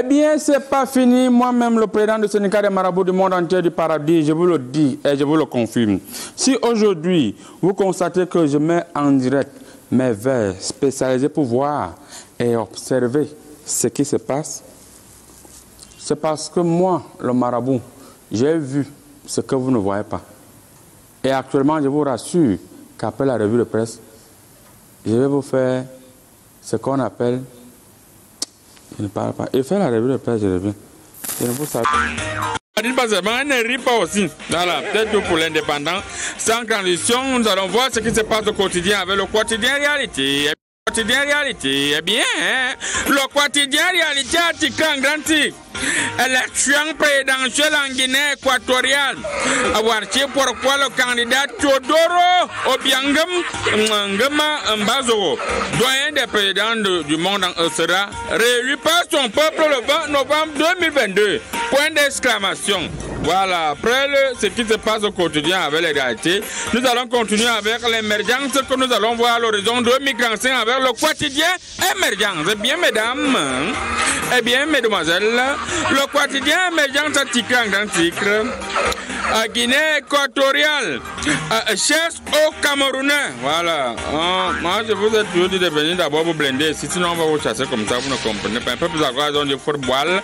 Eh bien, c'est pas fini. Moi-même, le président du syndicat des marabouts du monde entier du paradis, je vous le dis et je vous le confirme. Si aujourd'hui, vous constatez que je mets en direct mes verres spécialisés pour voir et observer ce qui se passe, c'est parce que moi, le marabout, j'ai vu ce que vous ne voyez pas. Et actuellement, je vous rassure qu'après la revue de presse, je vais vous faire ce qu'on appelle... Je ne parle pas. Et faire la revue de presse, je reviens. Je ne vous savez pas. Ne rit pas aussi. Voilà, peut-être pour l'indépendant. Sans transition, nous allons voir ce qui se passe au quotidien avec le quotidien réalité. Quotidien réalité, eh bien, le quotidien réalité a tiré un grand titre. Élection présidentielle en Guinée équatoriale. Avoir pourquoi le candidat Teodoro Obiangema Mbazo, doyen des présidents du monde, sera réélu par son peuple le 20 novembre 2022. Point d'exclamation. Voilà, après ce qui se passe au quotidien avec l'égalité, nous allons continuer avec l'émergence que nous allons voir à l'horizon 2035 avec le quotidien émergence. Eh bien, mesdames, eh bien, mesdemoiselles, le quotidien émergence a tiré un grand titre. À Guinée équatoriale, chasse aux Camerounais. Voilà. Moi, je vous ai toujours dit de venir d'abord vous blender ici, sinon on va vous chasser comme ça, vous ne comprenez pas. Un peu plus à quoi ils ont du football.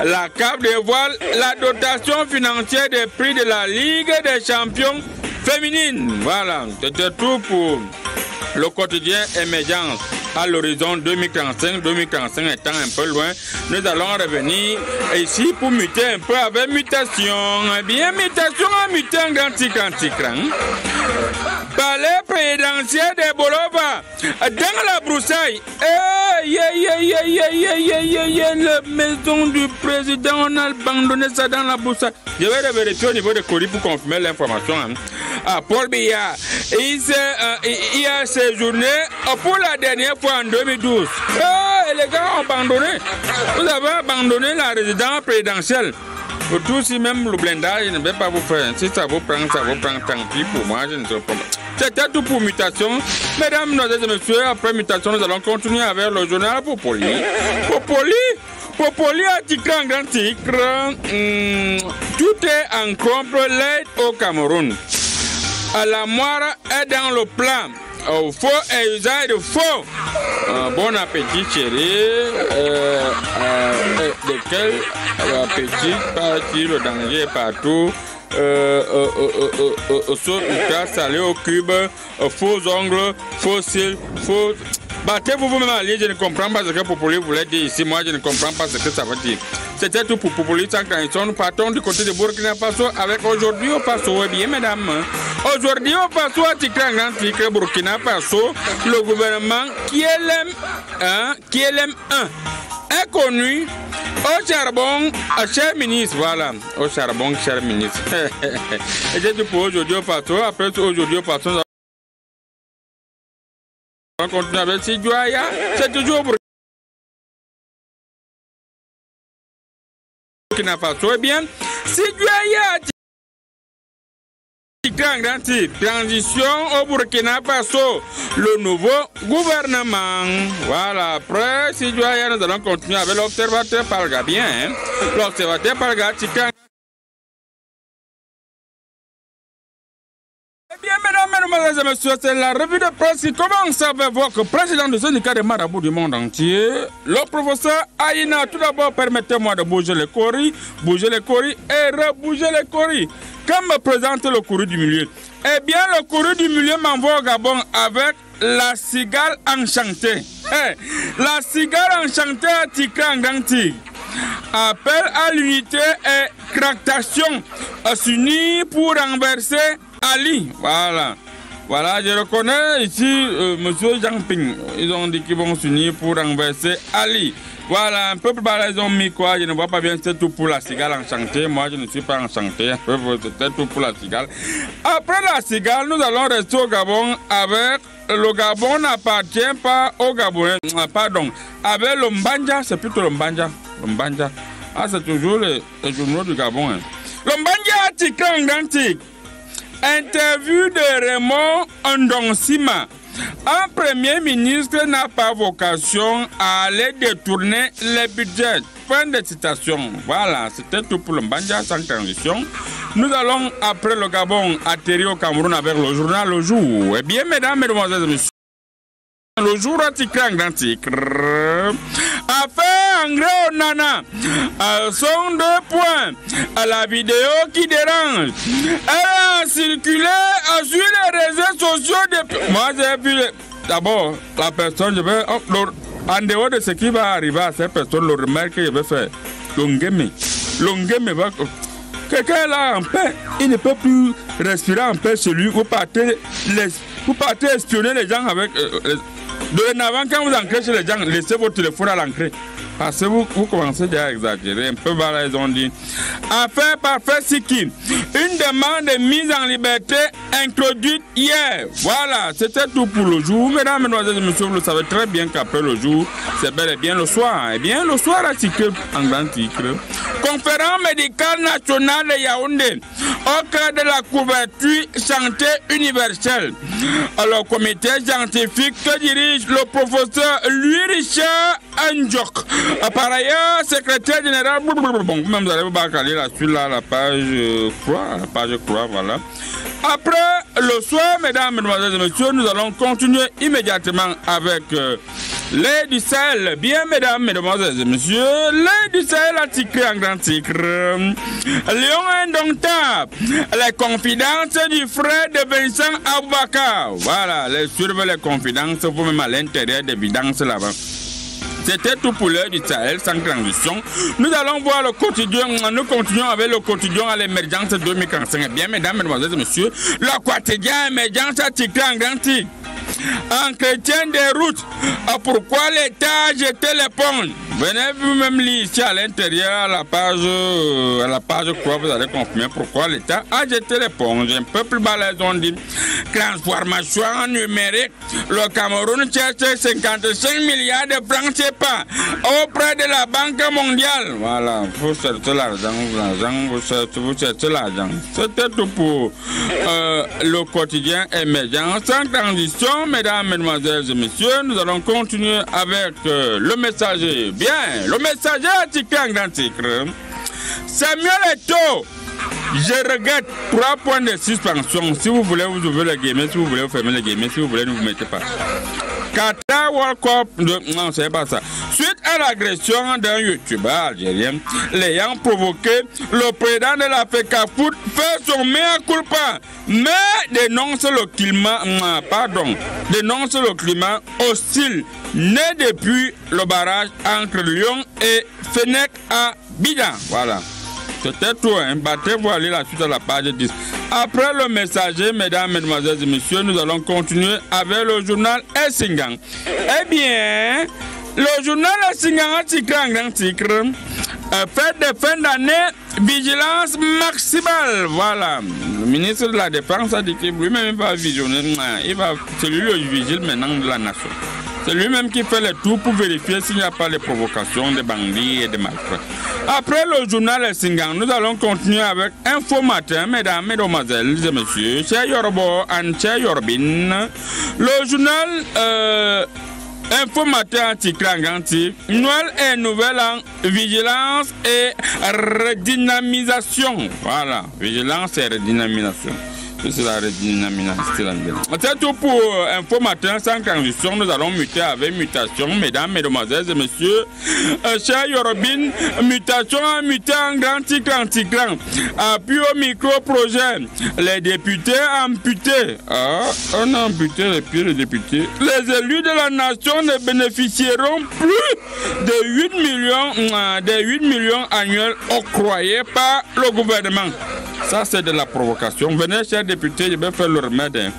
La CAF dévoile la dotation financière des prix de la Ligue des champions féminines. Voilà. C'était tout pour le quotidien émergence. À l'horizon 2045, 2045 étant un peu loin, nous allons revenir ici pour muter un peu avec mutation. Eh bien, mutation a muté un grand ticran. Palais présidentiel de Bolova, dans la broussaille. La maison du président, on a abandonné ça dans la broussaille. Je vais vérifier au niveau de Cori pour confirmer l'information. Paul Biya, il a séjourné pour la dernière fois en 2012. Les gars ont abandonné. Vous avez abandonné la résidence présidentielle. Surtout si même le blindage, je ne vais pas vous faire. Si ça vous prend, tant pis pour moi, je ne sais pas. C'était tout pour mutation. Mesdames, mesdemoiselles et messieurs, après mutation, nous allons continuer avec le journal Popoli. Popoli a tiré un grand titre. Tout est en comble, l'aide au Cameroun. La moire est dans le plan. Faux et usage de faux. Bon appétit, chérie. De quel appétit parti, le danger est partout. Saut ultra salé au cube, faux ongles, faux cils, faux. Battez-vous vous-même à lire, je ne comprends pas ce que Popoli voulait dire ici. Moi, je ne comprends pas ce que ça veut dire. C'était tout pour Popoli sans transition. Nous partons du côté de Burkina Faso avec aujourd'hui au Faso. Eh bien, mesdames, aujourd'hui au Faso, à tiré un grand titre Burkina Faso, le gouvernement qui LM1 est connu au charbon, cher ministre. Voilà, au charbon, cher ministre. Et c'est tout pour aujourd'hui au Faso. Après aujourd'hui au Faso, on continue avec Sidouaya. C'est toujours Burkina Faso. Eh bien, Sidouaya un grand titre. Transition au Burkina Faso. Le nouveau gouvernement. Voilà. Après Sidouaya, nous allons continuer avec l'observateur Palga. Bien, hein? L'observateur Palga, bien, mesdames et messieurs, c'est la revue de presse qui commence avec votre président du syndicat des marabouts du monde entier, le professeur Aïna. Tout d'abord, permettez-moi de bouger les coris et rebouger les coris. Comme me présente le courrier du milieu. Eh bien, le courrier du milieu m'envoie au Gabon avec la cigale enchantée. La cigale enchantée a tiré un grand tigre. Appel à l'unité et tractation s'unir pour renverser Ali. Voilà. Voilà, je reconnais ici monsieur Jean Ping. Ils ont dit qu'ils vont s'unir pour renverser Ali. Voilà, un peu plus bas, ils ont mis quoi? Je ne vois pas bien, c'est tout pour la cigale enchantée. Moi, je ne suis pas enchanté. C'était tout pour la cigale. Après la cigale, nous allons rester au Gabon avec... Le Gabon n'appartient pas au Gabonais. Pardon. Avec le Mbanja, c'est plutôt le Mbanja. Le Mbanja. Ah, c'est toujours les journaux du Gabon. Hein. Le Mbanja a tiré un grand titre. Interview de Raymond Ndonsima. un premier ministre n'a pas vocation à aller détourner les budgets. Fin de citation. Voilà, c'était tout pour le Mbandja sans transition. Nous allons, après le Gabon, atterrir au Cameroun avec le journal Le Jour. Eh bien, mesdames, mesdemoiselles et messieurs, le jour a titré en grand titre. Affaire Engrais au Nana. Sont 2 points. À la vidéo qui dérange. Elle a circulé sur les réseaux sociaux depuis. Moi, j'ai vu. D'abord, la personne, je vais. En dehors de ce qui va arriver à cette personne, le remarque que je vais faire. Longeme va. Quelqu'un là en paix, il ne peut plus respirer en paix chez lui. Vous partez espionner les gens avec. Dorénavant, quand vous entrez chez les gens, laissez votre téléphone à l'entrée. Parce que vous commencez déjà à exagérer un peu. Voilà, ils ont dit. Affaire parfait Siki. Une demande de mise en liberté introduite hier. Voilà, c'était tout pour le jour. Mesdames, mesdemoiselles et messieurs, vous le savez très bien qu'après le jour, c'est bel et bien le soir. Eh bien, le soir a titré en grand titre. Conférence médicale nationale de Yaoundé au cœur de la couverture santé universelle. Alors, comité scientifique que dirige le professeur Louis Richard Andjok. Par ailleurs, secrétaire général, bon, même vous allez vous bacaler là-dessus, là, la page 3, voilà. Après le soir, mesdames, mesdemoiselles et messieurs, nous allons continuer immédiatement avec les du Sahel. Bien, mesdames, mesdemoiselles et messieurs, les du Sahel a titré en grand titre. Lion indomptable, les confidences du frère de Vincent Aboubakar. Voilà, suivez les confidences, vous-même à l'intérieur des vidances là-bas. C'était tout pour l'heure du Sahel sans transition. Nous allons voir le quotidien. Nous continuons avec le quotidien à l'émergence 2045. Bien, mesdames, mesdemoiselles et messieurs, le quotidien émergence a titré en grand titre. Entretien des routes. Pourquoi l'État a jeté l'éponge? Venez vous-même lire ici à l'intérieur, à la page 3, vous allez confirmer pourquoi l'État a jeté l'éponge. Un peu plus bas, les ont dit. Transformation numérique. Le Cameroun cherche 55 milliards de francs CFA auprès de la Banque mondiale. Voilà, vous cherchez l'argent, vous cherchez l'argent. C'était tout pour le quotidien émergent. Sans transition, mesdames, mesdemoiselles et messieurs, nous allons continuer avec le messager. Bien, le messager a titré en grand titre. Samuel Eto'o, je regrette 3 points de suspension. Si vous voulez, vous ouvrez les guillemets. Si vous voulez, vous fermez les guillemets. Si vous voulez, ne vous mettez pas. Qatar World Cup non, c'est pas ça. Suite à l'agression d'un youtubeur algérien, l'ayant provoqué, le président de la FECAFOOT fait son mea culpa, mais dénonce le climat hostile né depuis le barrage entre Lyon et Fennec à Bida. Voilà. C'était tout, hein. Battez-vous aller la suite à la page 10. Après le messager, mesdames, mesdemoiselles et messieurs, nous allons continuer avec le journal Essingang. Eh bien, le journal Essingang a titré en grand titre. Fête de fin d'année, vigilance maximale. Voilà. Le ministre de la Défense a dit que lui-même va visionner. C'est lui le vigile maintenant de la nation. C'est lui-même qui fait le tout pour vérifier s'il n'y a pas de provocations de bandits et de malfrats. Après le journal Singang, nous allons continuer avec Info Matin, mesdames, mesdemoiselles et messieurs, chez Yorbo et chez Yorbin. Le journal Info Matin anti grand titre. Noël et Nouvel An, vigilance et redynamisation. Voilà, vigilance et redynamisation. C'est la redynamisation. C'est tout pour Info Matin sans transition. Nous allons muter avec mutation, mesdames, mesdemoiselles et messieurs. Cher Yorobin, mutation à muter en grand titre anti-grand. Appui au micro-projet. Les députés amputés. On a amputé les pieds des députés. Les élus de la nation ne bénéficieront plus de 8 millions annuels octroyés par le gouvernement. Ça, c'est de la provocation. Venez, chers députés, je vais faire le remède.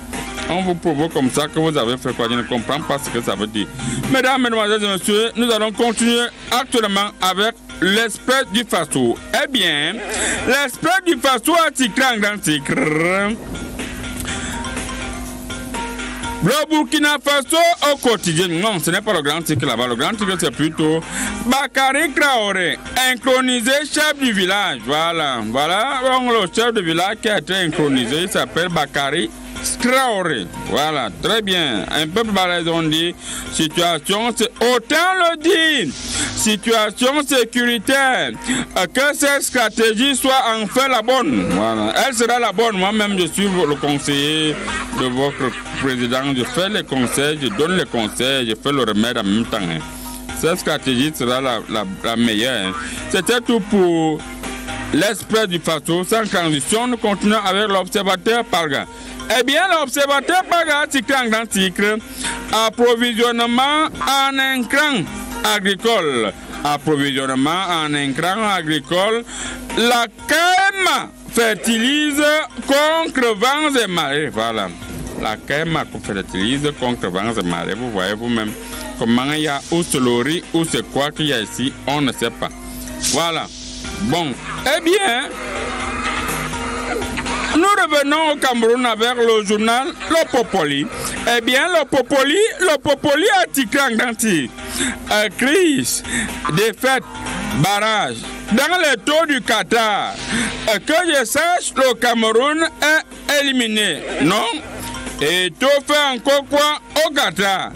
On vous provoque comme ça que vous avez fait quoi. Je ne comprends pas ce que ça veut dire. Mesdames, mesdemoiselles et messieurs, nous allons continuer actuellement avec l'Express du Faso. Eh bien, l'Express du Faso a titré en grand titre. Le Burkina Faso au quotidien. Non, ce n'est pas le grand titre là-bas. Le grand titre, c'est plutôt Bakary Traoré, intronisé chef du village. Voilà. Donc, le chef du village qui a été intronisé, il s'appelle Bakary Traoré. Voilà, très bien. Un peuple balèze, on dit. Situation, autant le dire. Situation sécuritaire. Que cette stratégie soit enfin la bonne. Voilà, elle sera la bonne. Moi-même, je suis le conseiller de votre président. Je fais les conseils, je donne les conseils, je fais le remède en même temps. Hein. Cette stratégie sera la meilleure. Hein. C'était tout pour l'Express du Faso. Sans transition, nous continuons avec l'observateur Parga. Eh bien, l'observateur Parga, titre, approvisionnement en intrants agricoles. Approvisionnement en intrants agricoles. La CAEM fertilise contre vents et marées. Voilà. La CAEM fertilise contre vents et marées. Vous voyez vous-même comment il y a où c'est le riz, où c'est quoi qu'il y a ici, on ne sait pas. Voilà. Bon. Eh bien, nous revenons au Cameroun avec le journal Le Popoli. Eh bien, Le Popoli a titré en denti. Crise, défaite, barrage. Dans les taux du Qatar, que je sache, le Cameroun est éliminé. Non? Et tout fait encore quoi au Qatar?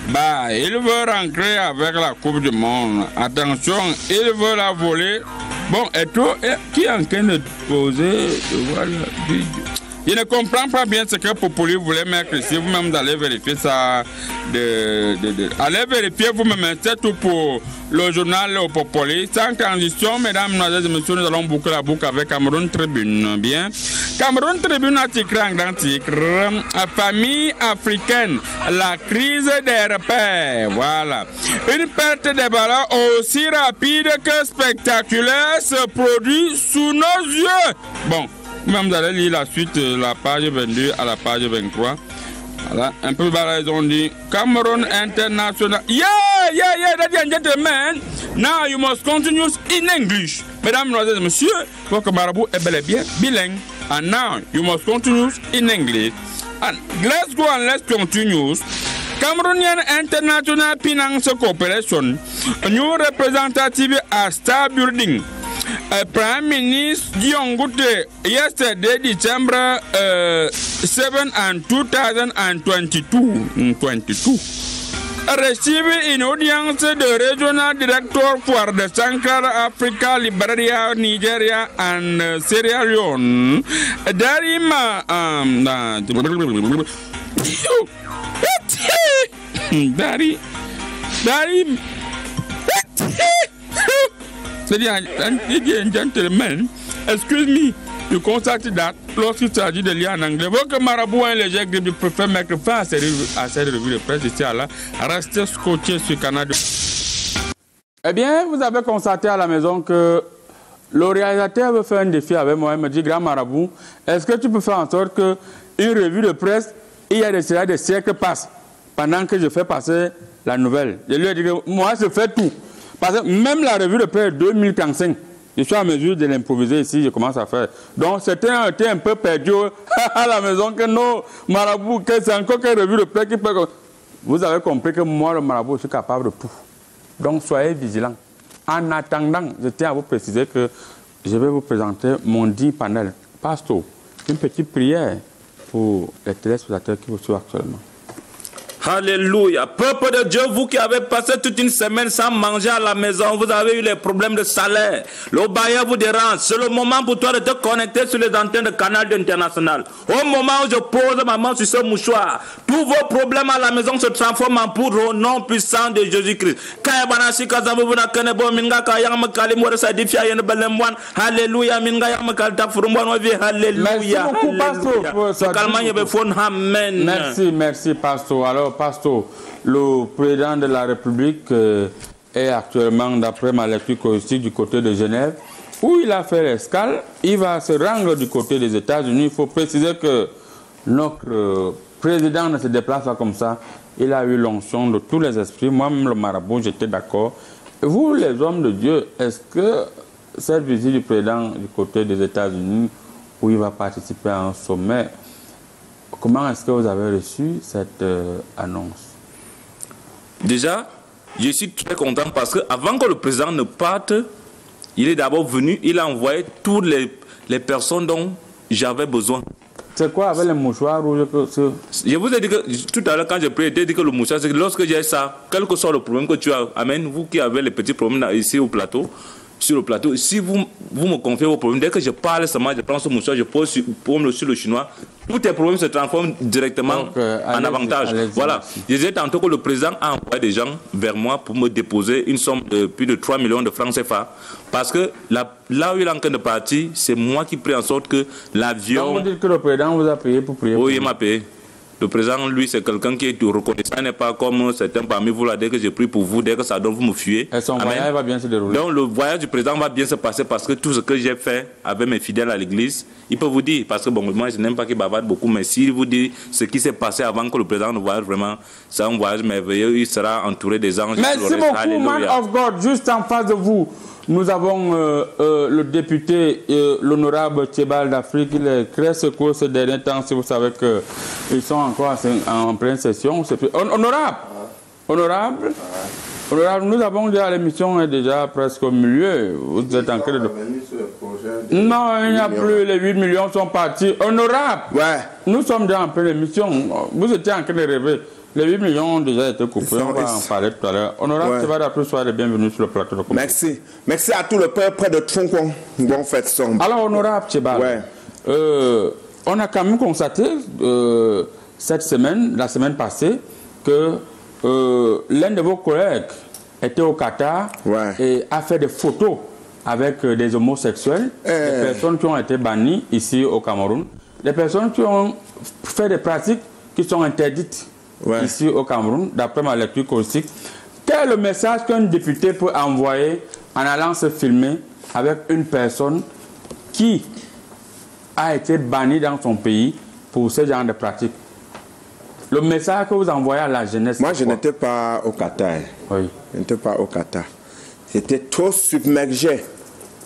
Bah, il veut rentrer avec la Coupe du Monde. Attention, il veut la voler. Bon, et toi, qui est en train de poser, voilà, je ne comprends pas bien ce que Popoli voulait mettre ici. Vous-même, allez vérifier ça. Allez vérifier vous-même. C'est tout pour le journal au Popoli. Sans transition, mesdames, mesdemoiselles et messieurs, nous allons boucler la boucle avec Cameroun Tribune. Bien. Cameroun Tribune a titré en grand titre. Famille africaine, la crise des repères. Voilà. Une perte de ballons aussi rapide que spectaculaire se produit sous nos yeux. Bon. Même vous allez lire la suite, la page 22 à la page 23. Voilà, un peu balèze, on dit Cameroun International. Yeah, ladies and gentlemen. Now you must continue in English. Mesdames, mesdemoiselles et messieurs, votre marabout est bel et bien bilingue. And now you must continue in English. And let's go and let's continue. Cameroonian International Finance Corporation, new representative at Star Building. Prime Minister Dion Ngute yesterday, December 7 and 2022, received in audience the regional director for the Central Africa, Liberia, Nigeria, and Sierra Leone. Ladies and gentlemen, excuse me to constate that lorsqu'il s'agit de lire en anglais, votre marabout et les gens qui préfèrent mettre fin à ces revues de presse ici à là, restez scotché sur Canal. Eh bien, vous avez constaté à la maison que le réalisateur veut faire un défi avec moi. Il me dit, grand marabout, est-ce que tu peux faire en sorte qu'une revue de presse, il y a des siècles passent pendant que je fais passer la nouvelle? Je lui ai dit que moi, je fais tout. Parce que même la revue de presse 2035, je suis à mesure de l'improviser ici, je commence à faire. Donc c'était un peu perdu à la maison que non, marabout, que c'est encore qu'une revue de presse qui peut... Vous avez compris que moi, le marabout, je suis capable de tout. Donc soyez vigilants. En attendant, je tiens à vous préciser que je vais vous présenter mon 10 panel. Pasteur, une petite prière pour les téléspectateurs qui vous suivent actuellement. Alléluia. Peuple de Dieu, vous qui avez passé toute une semaine sans manger à la maison, vous avez eu les problèmes de salaire, le bailleur vous dérange, c'est le moment pour toi de te connecter sur les antennes de Canal International. Au moment où je pose ma main sur ce mouchoir, tous vos problèmes à la maison se transforment en poudre au nom puissant de Jésus-Christ. Alléluia. Merci, pasteur. Alors, pasteur, le président de la République est actuellement, d'après ma lecture choristique, du côté de Genève, où il a fait l'escale. Il va se rendre du côté des États-Unis. Il faut préciser que notre président ne se déplace pas comme ça. Il a eu l'onction de tous les esprits. Moi-même, le marabout, j'étais d'accord. Vous, les hommes de Dieu, est-ce que cette visite du président du côté des États-Unis, où il va participer à un sommet, comment est-ce que vous avez reçu cette annonce? Déjà, je suis très content parce qu'avant que le président ne parte, il est d'abord venu, il a envoyé toutes les personnes dont j'avais besoin. C'est quoi avec les mouchoirs rouges que Je vous ai dit que tout à l'heure, quand j'ai pris, j'ai dit que le mouchoir, c'est que lorsque j'ai ça, quel que soit le problème que tu as, amène, vous qui avez les petits problèmes ici au plateau, sur le plateau, si vous me confiez vos problèmes, dès que je parle seulement, je prends ce mouchoir, je pose sur le chinois, tous tes problèmes se transforment directement en avantage. Voilà. Je disais tantôt que le président a envoyé des gens vers moi pour me déposer une somme de plus de 3 millions de francs CFA. Parce que là où il est en train de partir, c'est moi qui prie en sorte que l'avion... Donc vous dites que le président vous a payé pour prier? Oui, il m'a payé. Le président, lui, c'est quelqu'un qui est reconnaissant. Il n'est pas comme certains parmi vous là. Dès que je prie pour vous, dès que ça donne, vous me fuyez. Et son voyage va bien se dérouler. Donc le voyage du président va bien se passer parce que tout ce que j'ai fait avec mes fidèles à l'église, il peut vous dire, parce que bon, moi je n'aime pas qu'il bavarde beaucoup, mais s'il vous dit ce qui s'est passé avant que le président ne voyage vraiment, c'est un voyage merveilleux. Il sera entouré des anges. Merci beaucoup, man of God. Juste en face de vous, nous avons le député, l'honorable Tchébal d'Afrique. Il est très secoué ces derniers temps, si vous savez qu'ils sont encore en pleine session. Honorable, nous avons déjà l'émission est déjà presque au milieu. Vous êtes en train de... Non, il n'y a plus, les 8 millions sont partis. Honorable, nous sommes déjà en pleine émission. Vous étiez en train de rêver. Les 8 millions ont déjà été coupés, on va en parler tout à l'heure. Honorable Tchébal d'Afrique, soyez les bienvenus sur le plateau de commentaires. Merci. Merci à tout le peuple près de Tronquon. Bon fête sombre. Alors, honorable Tchébal, on a quand même constaté cette semaine, la semaine passée, que l'un de vos collègues était au Qatar et a fait des photos avec des homosexuels, des personnes qui ont été bannies ici au Cameroun, des personnes qui ont fait des pratiques qui sont interdites ici au Cameroun, d'après ma lecture caustique. Quel est le message qu'un député peut envoyer en allant se filmer avec une personne qui a été bannie dans son pays pour ce genre de pratiques? Le message que vous envoyez à la jeunesse... Moi, je n'étais pas au Qatar. Oui. Je n'étais pas au Qatar. J'étais trop submergé.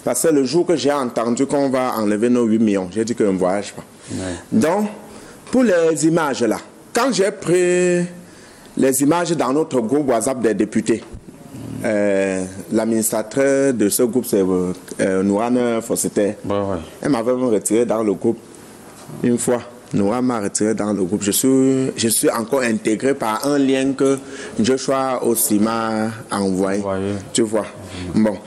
Parce que le jour que j'ai entendu qu'on va enlever nos 8 millions, j'ai dit qu'on ne voyage pas. Donc, pour les images là, quand j'ai pris les images dans notre groupe WhatsApp des députés, l'administrateur de ce groupe, c'est Nourane Fossete. Elle m'avait retiré dans le groupe une fois. Nourane m'a retiré dans le groupe. Je suis encore intégré par un lien que Joshua aussi m'a envoyé. Tu vois. Bon.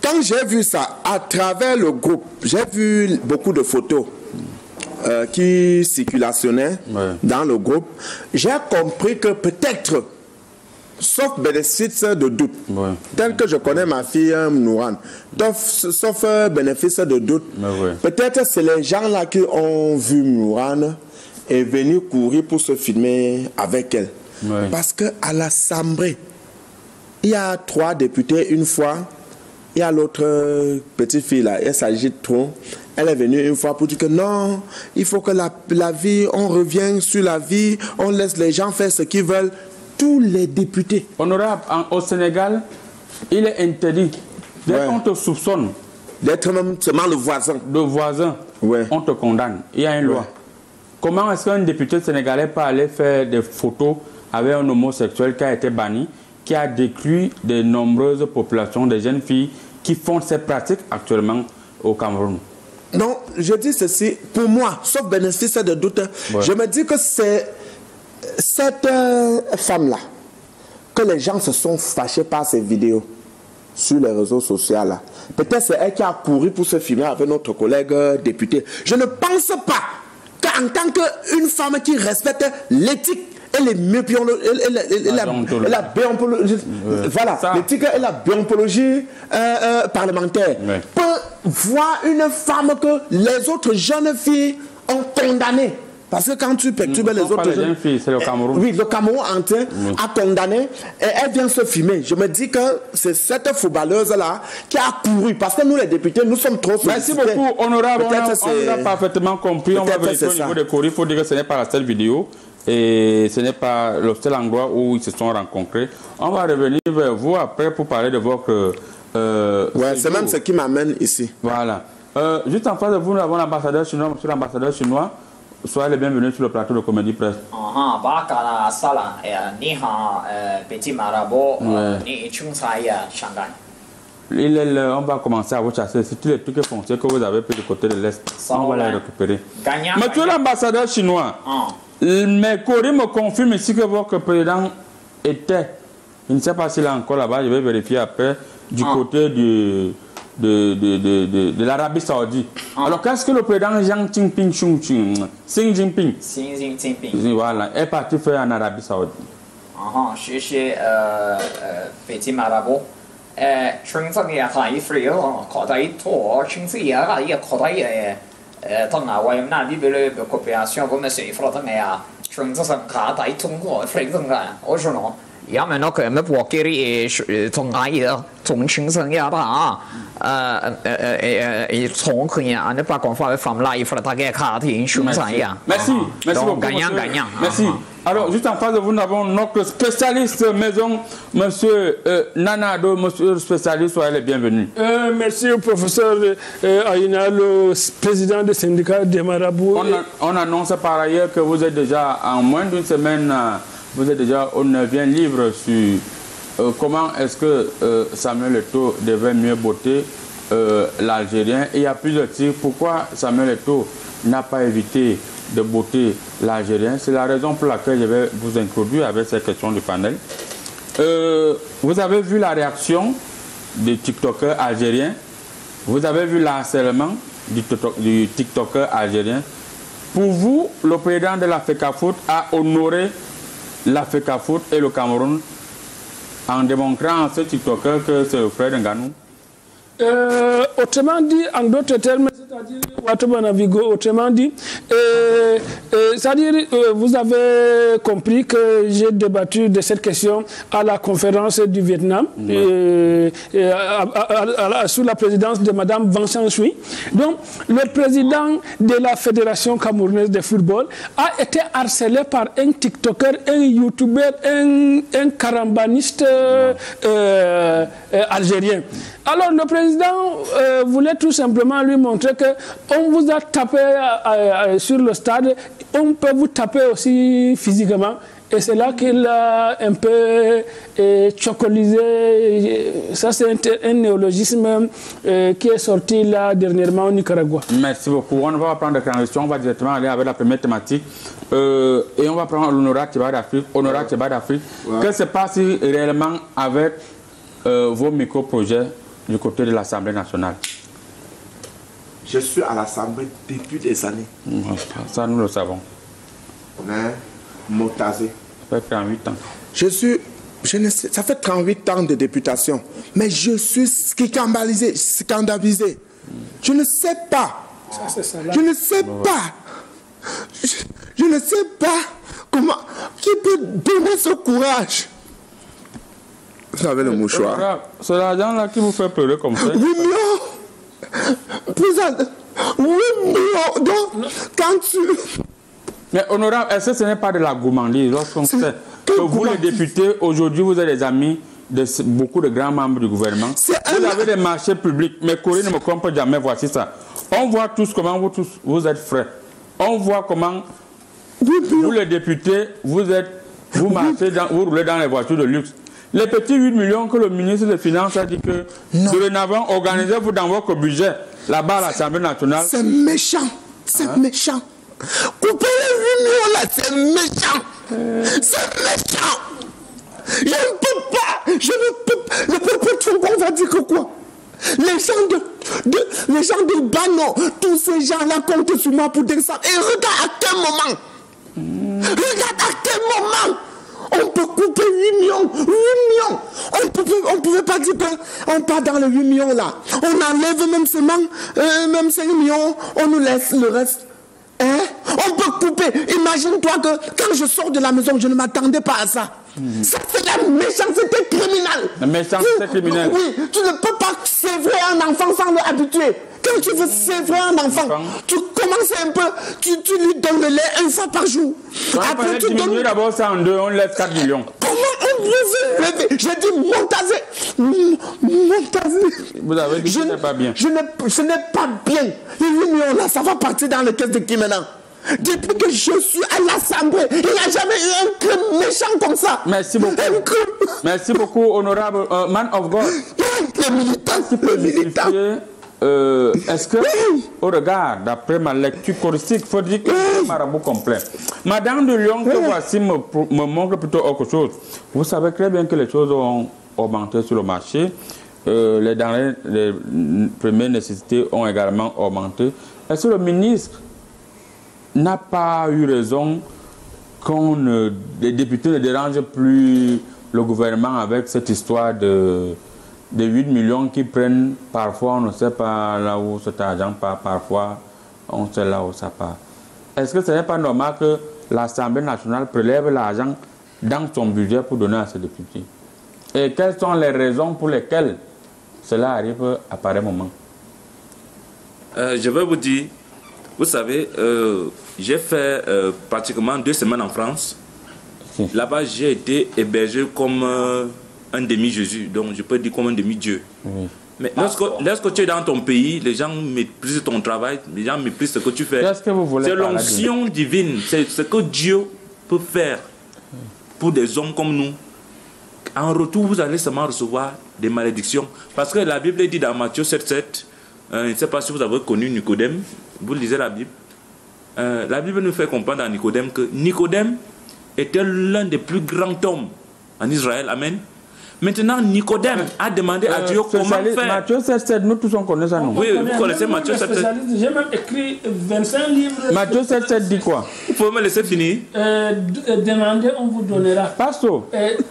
Quand j'ai vu ça, à travers le groupe, j'ai vu beaucoup de photos qui circulationnaient dans le groupe. J'ai compris que peut-être, sauf bénéfice de doute, tel que je connais ma fille Nourane, sauf bénéfice de doute, peut-être c'est les gens là qui ont vu Nourane et venus courir pour se filmer avec elle. Parce qu'à l'Assemblée, il y a 3 députés une fois, il y a l'autre petite fille là, elle s'agite trop. Elle est venue une fois pour dire que non, il faut que la vie, on revient sur la vie, on laisse les gens faire ce qu'ils veulent. Tous les députés. Honorable, au Sénégal, il est interdit. Dès qu'on te soupçonne d'être même seulement le voisin. Le voisin, on te condamne. Il y a une loi. Comment est-ce qu'un député sénégalais peut aller faire des photos avec un homosexuel qui a été banni, qui a détruit de nombreuses populations, des jeunes filles qui font ces pratiques actuellement au Cameroun? Non, je dis ceci, pour moi, sauf bénéfice de doute, je me dis que c'est cette femme-là, que les gens se sont fâchés par ces vidéos sur les réseaux sociaux là. Peut-être c'est elle qui a couru pour se filmer avec notre collègue député. Je ne pense pas qu'en tant qu'une femme qui respecte l'éthique et la béontologie, voilà, l'éthique et la béontologie parlementaire, peut voir une femme que les autres jeunes filles ont condamnée. Parce que quand tu perturbes les autres jeunes filles, c'est le Cameroun. Oui, le Cameroun entier a condamné et elle vient se filmer. Je me dis que c'est cette footballeuse-là qui a couru. Parce que nous, les députés, nous sommes trop sollicités. Merci beaucoup, honorable. On a parfaitement compris. On va vérifier au niveau des courriers. Il faut dire que ce n'est pas la seule vidéo. Et ce n'est pas le seul endroit où ils se sont rencontrés. On va revenir vers vous après pour parler de votre... c'est même ce qui m'amène ici. Voilà. Juste en face de vous, nous avons l'ambassadeur chinois. Monsieur l'ambassadeur chinois, soyez les bienvenus sur le plateau de Comédie Presse. Petit marabout, on va commencer à vous chasser. C'est tous les trucs fonciers que vous avez pris du côté de l'Est. On va les récupérer. Monsieur l'ambassadeur chinois, mes courriers me confirment ici que votre président était, je ne sais pas s'il est encore là-bas, je vais vérifier après, du côté de l'Arabie Saoudite. Alors qu'est-ce que le président Xi Jinping voilà, est parti faire en Arabie Saoudite?要么那个我们国家里从哪里从清晨呀吧从可以啊那把广发放来一份大概看挺凶残呀 merci beaucoup gagnant merci alors juste en face de vous nous avons notre spécialiste maison monsieur Nanado monsieur le spécialiste soyez les bienvenus merci au professeur Aïna le président du syndicat des marabouts on annonce par ailleurs que vous êtes déjà en moins d'une semaine vous êtes déjà au 9e livre sur comment est-ce que Samuel Eto'o devait mieux botter l'Algérien. Et il y a plusieurs tirs. Pourquoi Samuel Eto'o n'a pas évité de botter l'Algérien? C'est la raison pour laquelle je vais vous introduire avec cette question du panel. Vous avez vu la réaction des TikTokers algériens. Vous avez vu l'harcèlement du TikToker algérien. Pour vous, le président de la FECAFOOT a honoré la FECAFOOT et le Cameroun en démontrant à ce TikToker que c'est le frère d'Nganou? Autrement dit, en d'autres termes, c'est-à-dire, autrement dit, c'est-à-dire, vous avez compris que j'ai débattu de cette question à la conférence du Vietnam, sous la présidence de Mme Vincent Chui. Donc, le président de la Fédération camerounaise de football a été harcelé par un TikToker, un YouTuber, un carambaniste algérien. Alors, le président voulait tout simplement lui montrer qu'on vous a tapé sur le stade, on peut vous taper aussi physiquement. Et c'est là qu'il a un peu chocolisé. Ça, c'est un néologisme qui est sorti là dernièrement au Nicaragua. Merci beaucoup. On va prendre la question. On va directement aller avec la première thématique. Et on va prendre l'Honorat Tcheba d'Afrique. Honorat Tcheba d'Afrique. Que se passe réellement avec vos micro-projets du côté de l'Assemblée nationale? Je suis à l'Assemblée depuis des années. Ça, nous le savons. Mais, Motazé. Ça fait 38 ans. Ça fait 38 ans de députation. Mais je suis scandalisé. Je ne sais pas. Je ne sais pas. Je ne sais pas comment. Qui peut donner ce courage? Vous avez le mouchoir. C'est l'argent-là qui vous fait pleurer comme ça. 8 millions. 8 millions. Donc, quand tu... Mais honorable, est-ce que ce n'est pas de la gourmandise lorsqu'on sait que vous, les députés, aujourd'hui, vous êtes les amis de beaucoup de grands membres du gouvernement? Vous avez des marchés publics, mais Corée ne me comprend jamais, voici ça. On voit tous comment vous êtes frais. On voit comment vous, les députés, vous marchez, vous roulez dans les voitures de luxe. Les petits 8 millions que le ministre des Finances a dit que dorénavant, organisez-vous dans votre budget, là-bas à l'Assemblée nationale. C'est méchant. C'est méchant. Couper les 8 millions là, c'est méchant. C'est méchant. Je ne peux pas. Je ne peux pas. Le peuple, on va dire que quoi? Les gens de Bano, tous ces gens-là comptent sur moi pour dire ça. Et regarde à quel moment. Regarde à quel moment. On peut couper 8 millions. 8 millions. On ne pouvait pas dire qu'on part dans les 8 millions là. On enlève même seulement, même 5 millions. On nous laisse le reste. Hein? On peut couper. Imagine-toi que quand je sors de la maison, je ne m'attendais pas à ça. Ça, c'est la méchanceté criminelle. La méchanceté criminelle. Oui, tu ne peux pas sévrer un enfant sans l'habituer. Quand tu veux sévrer un enfant, tu commences un peu, tu lui donnes le lait une fois par jour. Après, tu donnes... d'abord ça en deux, on lève 4 millions. Comment on veut lever? J'ai dit Montazé. Vous avez dit que ce n'est pas bien. Ce n'est pas bien. Les 8 millions là, ça va partir dans les caisses de qui maintenant? Depuis que je suis à l'Assemblée, il n'y a jamais eu un crime méchant comme ça. Merci beaucoup. Merci beaucoup, honorable man of God. Les militants. Est-ce que, au regard, d'après ma lecture choristique, il faut dire que c'est un marabout complet. Madame de Lyon, que voici, me montre plutôt autre chose. Vous savez très bien que les choses ont augmenté sur le marché. Les denrées, les premières nécessités ont également augmenté. Est-ce que le ministre n'a pas eu raison qu'on les députés ne dérangent plus le gouvernement avec cette histoire de 8 millions qui prennent parfois, on ne sait pas là où cet argent part, parfois on sait là où ça part. Est-ce que ce n'est pas normal que l'Assemblée nationale prélève l'argent dans son budget pour donner à ses députés? Et quelles sont les raisons pour lesquelles cela arrive à pareil moment? Je vais vous dire, vous savez, j'ai fait pratiquement 2 semaines en France. Là-bas, j'ai été hébergé comme un demi-Jésus, donc je peux dire comme un demi-Dieu. Mais lorsque tu es dans ton pays, les gens méprisent ton travail, les gens méprisent ce que tu fais. C'est l'onction divine, c'est ce que Dieu peut faire pour des hommes comme nous. En retour, vous allez seulement recevoir des malédictions. Parce que la Bible dit dans Matthieu 7,7, je ne sais pas si vous avez connu Nicodème, vous lisez la Bible. La Bible nous fait comprendre à Nicodème que Nicodème était l'un des plus grands hommes en Israël. Amen. Maintenant, Nicodème a demandé à Dieu comment faire. Matthieu 7,7, nous tous on connaît ça, non? Oui, vous connaissez Matthieu 7,7. J'ai même écrit 25 livres. Matthieu 7,7 dit quoi? Vous pouvez me laisser finir? Demandez, on vous donnera. Pasteur,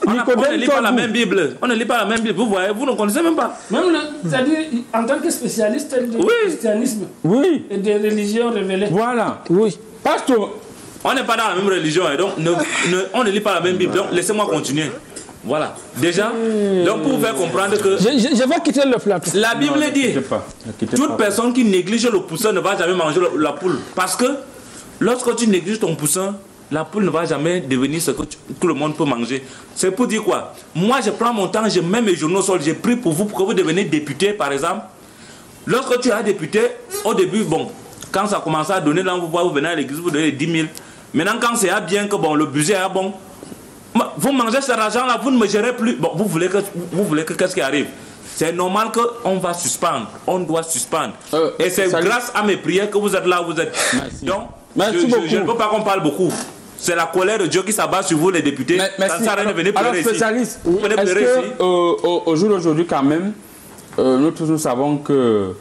on ne lit pas la même Bible. On ne lit pas la même Bible. Vous voyez, vous ne connaissez même pas. Même c'est-à-dire, en tant que spécialiste du christianisme et des religions révélées. Voilà. Oui. Pasteur, on n'est pas dans la même religion, et donc on ne lit pas la même Bible. Donc laissez-moi continuer. Voilà. Déjà, donc pour vous faire comprendre que... Je vais quitter le plateau. La Bible dit, toute personne qui néglige le poussin ne va jamais manger la poule. Parce que lorsque tu négliges ton poussin, la poule ne va jamais devenir ce que tout le monde peut manger. C'est pour dire quoi? Moi, je prends mon temps, je mets mes journaux au sol, j'ai pris pour vous que vous deveniez député, par exemple. Lorsque tu es député, au début, bon, quand ça commence à donner, là, vous venez à l'église, vous donnez 10 000. Maintenant, quand c'est bien que bon, le budget est bon, vous mangez cet argent-là, vous ne me gérez plus. Bon, vous voulez que qu'est-ce qui arrive? C'est normal qu'on va suspendre. On doit suspendre. Et c'est grâce à mes prières que vous êtes là où vous êtes. Merci. Donc, je ne veux pas qu'on parle beaucoup. C'est la colère de Dieu qui s'abat sur vous, les députés. Ça ne sert à rien de venir pleurer ici. Spécialiste, est-ce qu'au jour d'aujourd'hui, quand même, nous tous nous savons que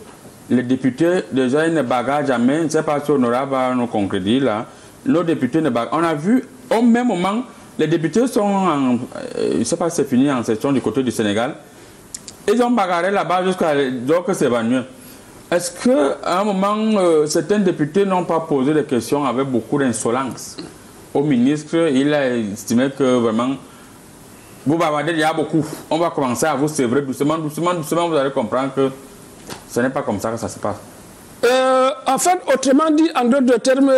les députés, déjà, ils ne bagarrent jamais. Je ne sais pas si Honorable va nous concrétiser là. Nos députés ne bagarrent. On a vu, au même moment, les députés sont en, je ne sais pas si c'est fini en session du côté du Sénégal. Ils ont bagarré là-bas jusqu'à que c'est venu. Est-ce qu'à un moment, certains députés n'ont pas posé des questions avec beaucoup d'insolence au ministre? Il a estimé que vraiment, vous bavardez, il y a beaucoup. On va commencer à vous sévrer doucement, doucement, doucement. Vous allez comprendre que ce n'est pas comme ça que ça se passe. En fait, autrement dit, en d'autres termes,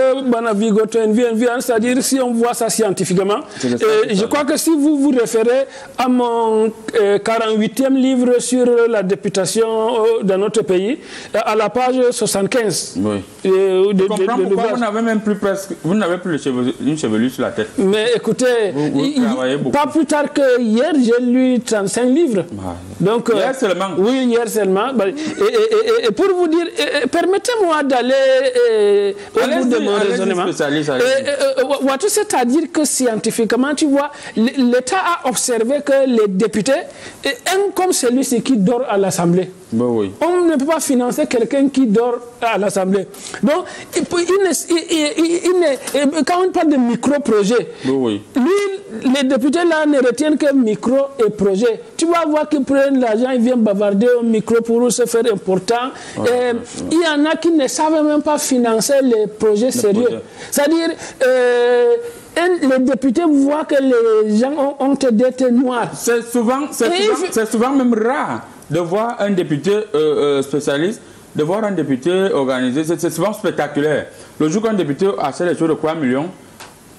c'est-à-dire si on voit ça scientifiquement, je crois que si vous vous référez à mon 48e livre sur la députation dans notre pays, à la page 75. Oui. Je comprends pourquoi vous n'avez même plus presque, vous n'avez plus une chevelure sur la tête. Mais écoutez, pas plus tard que hier, j'ai lu 35 livres. Donc, hier seulement? Oui, hier seulement. Et pour vous dire, permettez-moi d'aller au bout de mon raisonnement. C'est-à-dire que scientifiquement, tu vois, l'État a observé que les députés, un comme celui-ci qui dort à l'Assemblée, oui. On ne peut pas financer quelqu'un qui dort à l'Assemblée. Donc, quand on parle de micro-projet, oui. Lui, les députés là ne retiennent que micro et projet. Tu vas voir qu'ils prennent l'argent, ils viennent bavarder au micro pour se faire important. Il y en a qui ne savent même pas financer les projets sérieux. C'est-à-dire, les députés voient que les gens ont des dettes noires. C'est souvent même rare de voir un député spécialiste, de voir un député organisé. C'est souvent spectaculaire. Le jour qu'un député achète les choses de 3 millions,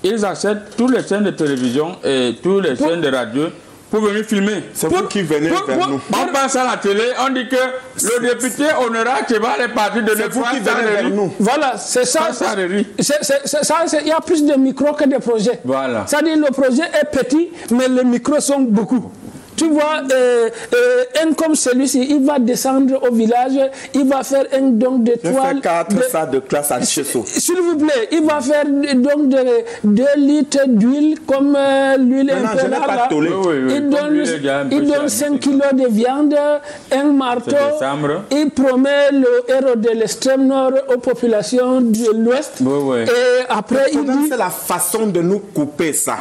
ils achètent toutes les chaînes de télévision et toutes les chaînes de radio pour venir filmer. C'est vous qui venez vers nous. On passe à la télé, on dit que le député honorable qui va les partir de vous qui venez vers nous. Voilà, c'est ça. Il y a plus de micros que de projets. Voilà. C'est-à-dire le projet est petit, mais les micros sont beaucoup. Tu vois, un comme celui-ci, il va descendre au village, il va faire un don de toile. Je fais 4 salles de classe à Chesso. S'il vous plaît, il va faire donc de 2 litres d'huile, comme l'huile un peu là. Il donne 5 kilos de viande, un marteau. Il promet le héros de l'extrême nord aux populations de l'ouest. Et après, il dit... C'est la façon de nous couper ça.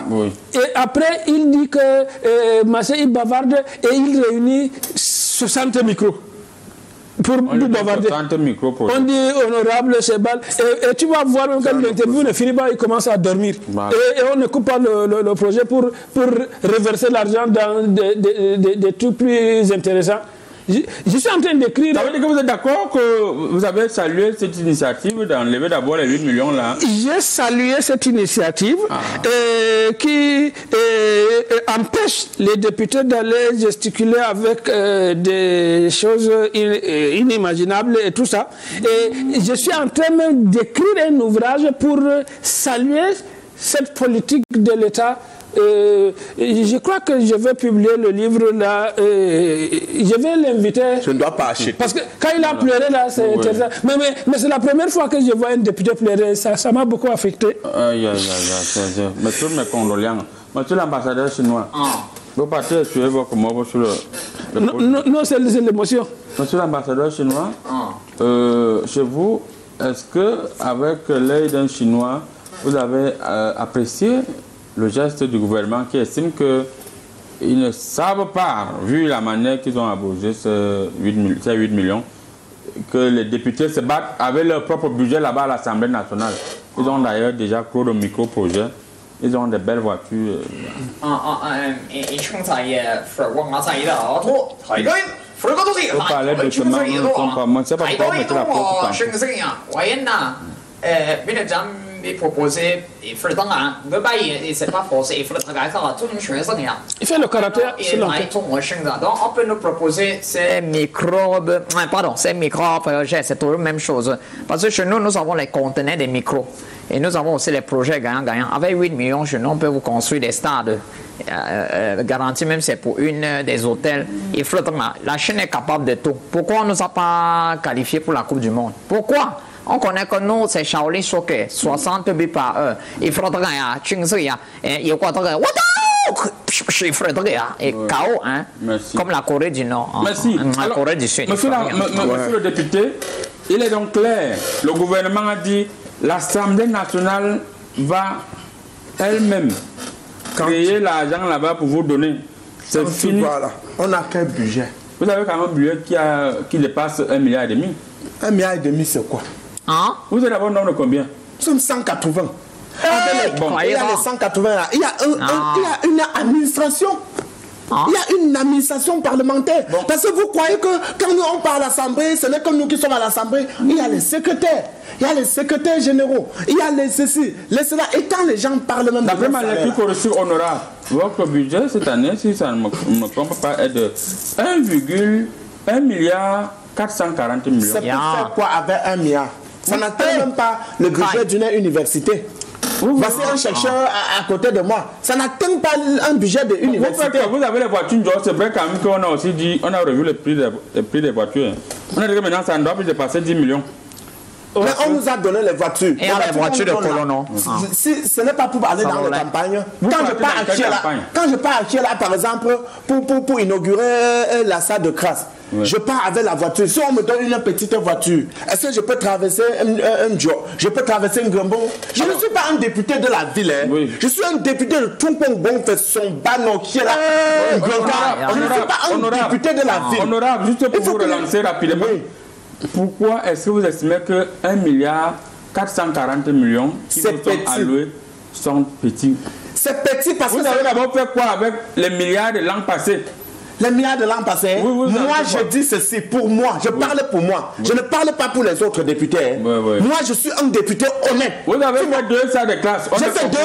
Et après, il dit que Massé, il bavarde et il réunit 60 micros. Pour bavarder. On dit honorable Chebal. Et tu vas voir quand l'interview ne finit pas, il commence à dormir. Et on ne coupe pas le projet pour reverser l'argent dans des trucs plus intéressants. Je suis en train d'écrire. Ça veut dire que vous êtes d'accord que vous avez salué cette initiative d'enlever d'abord les 8 millions là? J'ai salué cette initiative qui empêche les députés d'aller gesticuler avec des choses inimaginables et tout ça. Et je suis en train même d'écrire un ouvrage pour saluer cette politique de l'État. Je crois que je vais publier le livre là. Je vais l'inviter. Je ne dois pas acheter. Parce que quand il a pleuré là, c'est intéressant. Mais c'est la première fois que je vois un député pleurer. Ça m'a beaucoup affecté. Mais toutes mes condoléances. Monsieur l'ambassadeur chinois, vous partez sur votre mot sur le non, c'est l'émotion. Monsieur l'ambassadeur chinois, chez vous, est-ce que avec l'œil d'un Chinois, vous avez apprécié le geste du gouvernement qui estime qu'ils ne savent pas, vu la manière qu'ils ont abordé ces 8 millions, que les députés se battent avec leur propre budget là-bas à l'Assemblée nationale. Ils ont d'ailleurs déjà clos le micro-projet. Ils ont des belles voitures. Vous parlez de chemin, nous ne sommes pas. Moi, je ne sais pas pourquoi vous mettez la porte. Proposé, il fait le caractère. Donc on peut nous proposer ces microbes. Pardon, ces micro-projets, c'est toujours la même chose. Parce que chez nous, nous avons les conteneurs des micros. Et nous avons aussi les projets gagnants-gagnants. Avec 8 millions chez nous, on peut vous construire des stades. Garantie même, c'est pour une des hôtels. Il faut la Chine est capable de tout. Pourquoi on ne nous a pas qualifiés pour la Coupe du Monde? Pourquoi? On connaît que nous, c'est Shaolin Soccer, 60 buts par heure. Il faut que il faut et KO, hein, comme la Corée du Nord. Merci. La Corée du Sud. Monsieur le député, il est donc clair. Le gouvernement a dit l'Assemblée nationale va elle-même créer l'argent là-bas pour vous donner. C'est fini. Voilà. On a quel budget? Vous avez quand même un budget qui dépasse 1,5 milliard. 1,5 milliard, c'est quoi? Hein? Vous êtes d'abord nombre de combien? Nous sommes 180. Il y a les 180 là. Il y a une administration. Il y a une administration parlementaire. Parce que vous croyez que quand nous on parle à l'Assemblée, ce n'est que nous qui sommes à l'Assemblée. Il y a les secrétaires. Il y a les secrétaires généraux. Il y a les ceci, les cela. Et quand les gens parlent même... D'après ma lecture qu'on reçu honorable, votre budget cette année, si ça ne me trompe pas, est de 1,1 milliard 440 millions. C'est pour faire quoi avec 1 milliard? Ça n'atteint même pas le budget d'une université. Voici un chercheur à côté de moi. Ça n'atteint pas un budget de l'université. Vous avez les voitures, c'est vrai quand même qu'on a aussi dit, on a revu le prix des voitures. On a dit que maintenant ça ne doit plus dépasser 10 millions. Mais on nous a donné les voitures. Et les voitures de colonne. Ce n'est pas pour aller dans les campagnes. Quand je pars à Kiela, par exemple, pour inaugurer la salle de classe, je pars avec la voiture. Si on me donne une petite voiture, est-ce que je peux traverser un job? Je peux traverser un gambon? Je ne suis pas un député de la ville. Je suis un député de Tumpong, son Bano, Kiela. Je ne suis pas un député de la ville. Honorable, juste pour vous relancer rapidement. Pourquoi est-ce que vous estimez que 1 milliard 440 millions qui sont alloués sont petits? C'est petit parce que... Vous avez d'abord fait quoi avec les milliards de l'an passé? Les milliards de l'an passé? Moi, je dis ceci pour moi. Je parle pour moi. Je ne parle pas pour les autres députés. Moi, je suis un député honnête. Vous avez fait 2 salles de classe. J'ai fait 2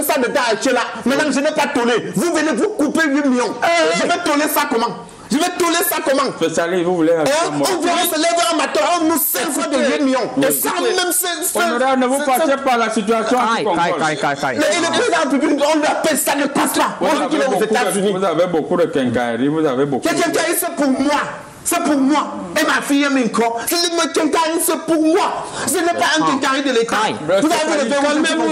salles de classe là. Maintenant, je n'ai pas tourné. Vous venez vous couper 8 millions. Je vais tourner ça comment? Je vais tourner ça comment? Vous voulez on verra se lever un matin, on nous sert fois de 8 millions. Et ça, même c'est... Honorable, ne vous partez pas la situation qui compose. Et le président de la République, on lui appelle ça, ne passe pas. On dit aux États-Unis. Vous avez beaucoup de quincailleries, vous avez beaucoup de... Quincaillerie, c'est pour moi. C'est pour moi. Et ma fille aime encore. Le quincaillerie, c'est pour moi. Ce n'est pas un quincaillerie de l'État. Vous avez vu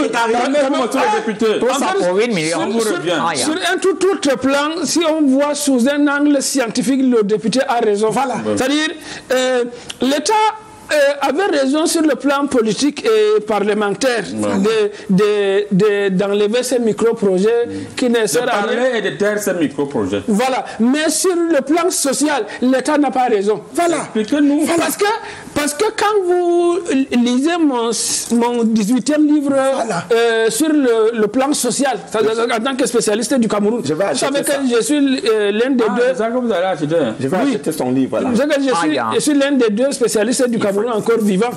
le calmez-vous, monsieur le député. Tout ça pour 8 millions. Sur un tout autre plan, si on voit sous un angle scientifique, le député a raison. Voilà. C'est-à-dire, l'État avait raison sur le plan politique et parlementaire d'enlever ces micro-projets qui ne servent à rien. Et de taire ces micro-projets. Voilà. Mais sur le plan social, l'État n'a pas raison. Voilà. Expliquez-nous. Parce que quand vous lisez mon 18e livre sur le plan social, en tant que spécialiste du Cameroun, vous savez que je suis l'un des deux. C'est ça que vous allez acheter. Je vais acheter son livre. Voilà. Je suis l'un des deux spécialistes du Cameroun encore vivant.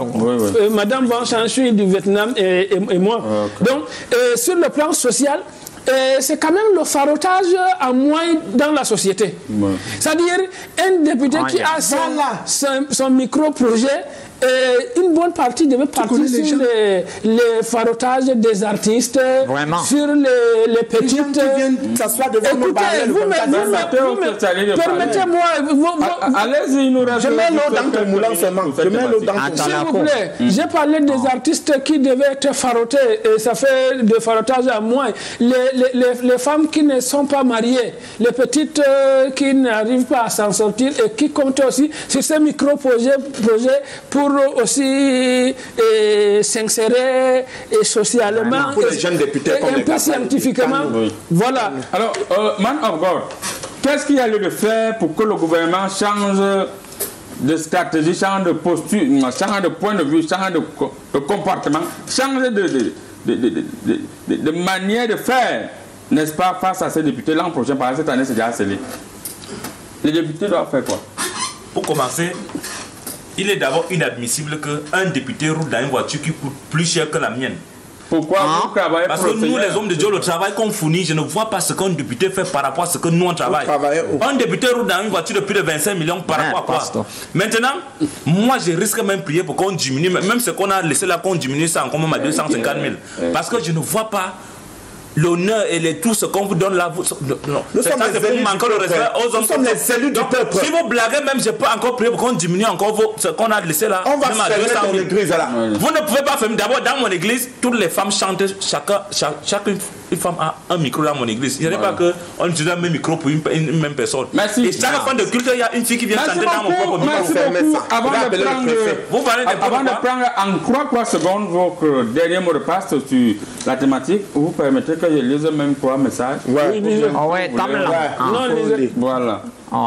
Madame Van Chanchui du Vietnam et moi. Donc, sur le plan social, c'est quand même le farotage à moins dans la société. C'est-à-dire, un député qui a son micro-projet, une bonne partie devait partir sur les farotages des artistes, sur les petites... Permettez-moi... Allez-y, nous je mets l'eau dans ton moulin seulement. S'il vous plaît, j'ai parlé des artistes qui devaient être farotés, et ça fait de farotage à moins. Les femmes qui ne sont pas mariées, les petites qui n'arrivent pas à s'en sortir et qui comptent aussi sur ces micro-projets pour aussi s'insérer socialement pour les jeunes députés et un peu scientifiquement. Voilà. Alors, man of God, qu'est-ce qu'il y a lieu de faire pour que le gouvernement change de stratégie, change de posture, change de point de vue, change de comportement, change de manière de faire, n'est-ce pas, face à ces députés l'an prochain? Par cette année, c'est déjà scellé. Les députés doivent faire quoi? Pour commencer, il est d'abord inadmissible qu'un député roule dans une voiture qui coûte plus cher que la mienne. Pourquoi vous travaillez? Parce que nous, les hommes de Dieu, le travail qu'on fournit, je ne vois pas ce qu'un député fait par rapport à ce que nous, on travaille. Un député roule dans une voiture de plus de 25 millions par rapport à quoi? Maintenant, moi, je risque même prier pour qu'on diminue, même ce qu'on a laissé là, qu'on diminue ça encore même à 250 000. Parce que je ne vois pas l'honneur et tout ce qu'on vous donne là. Nous sommes les élus du peuple. Nous sommes les élus du peuple. Si vous blaguez, même je peux encore prier pour qu'on diminue encore ce qu'on a laissé là. On va fermer ton église là. Vous ne pouvez pas fermer. D'abord, dans mon église, toutes les femmes chantent. Chacune femme a un micro dans mon église. Il n'y a pas qu'on utilise un même micro pour une même personne. Merci. Et chaque fin de culte, il y a une fille qui vient chanter dans mon propre micro. Merci beaucoup. Avant de prendre en 3 secondes votre dernier mot de passe sur la thématique, vous permettez que je lise même 3 messages? Voilà.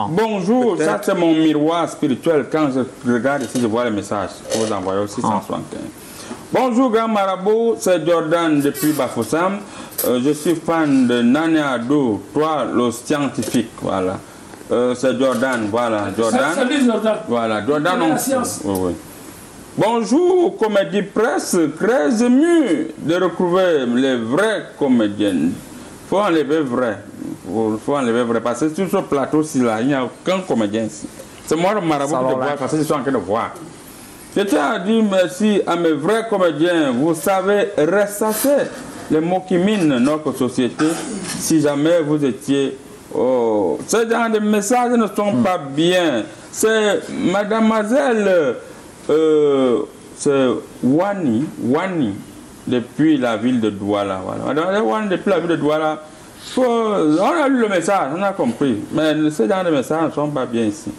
Bonjour, ça c'est mon miroir spirituel. Quand je regarde ici, je vois les messages. Vous envoyez aussi 675. Bonjour grand marabout, c'est Jordan depuis Bafoussam. Je suis fan de Nani Ado, toi le scientifique. Voilà. C'est Jordan, voilà. Jordan. Salut Jordan. Voilà, Jordan. La science. Oui. Bonjour, comédie presse, très ému de retrouver les vrais comédiens. Il faut enlever vrai. Faut enlever vrai. Parce que sur ce plateau-ci, il n'y a aucun comédien ici. C'est moi le marabout de voir parce que je suis en train de voir. Je tiens à dire merci à mes vrais comédiens. Vous savez ressasser les mots qui minent notre société si jamais vous étiez... Oh, ce genre de messages ne sont pas bien. C'est mademoiselle... c'est Wani depuis la ville de Douala. Voilà. Wani depuis la ville de Douala. On a lu le message, on a compris. Mais ce genre de messages ne sont pas bien ici.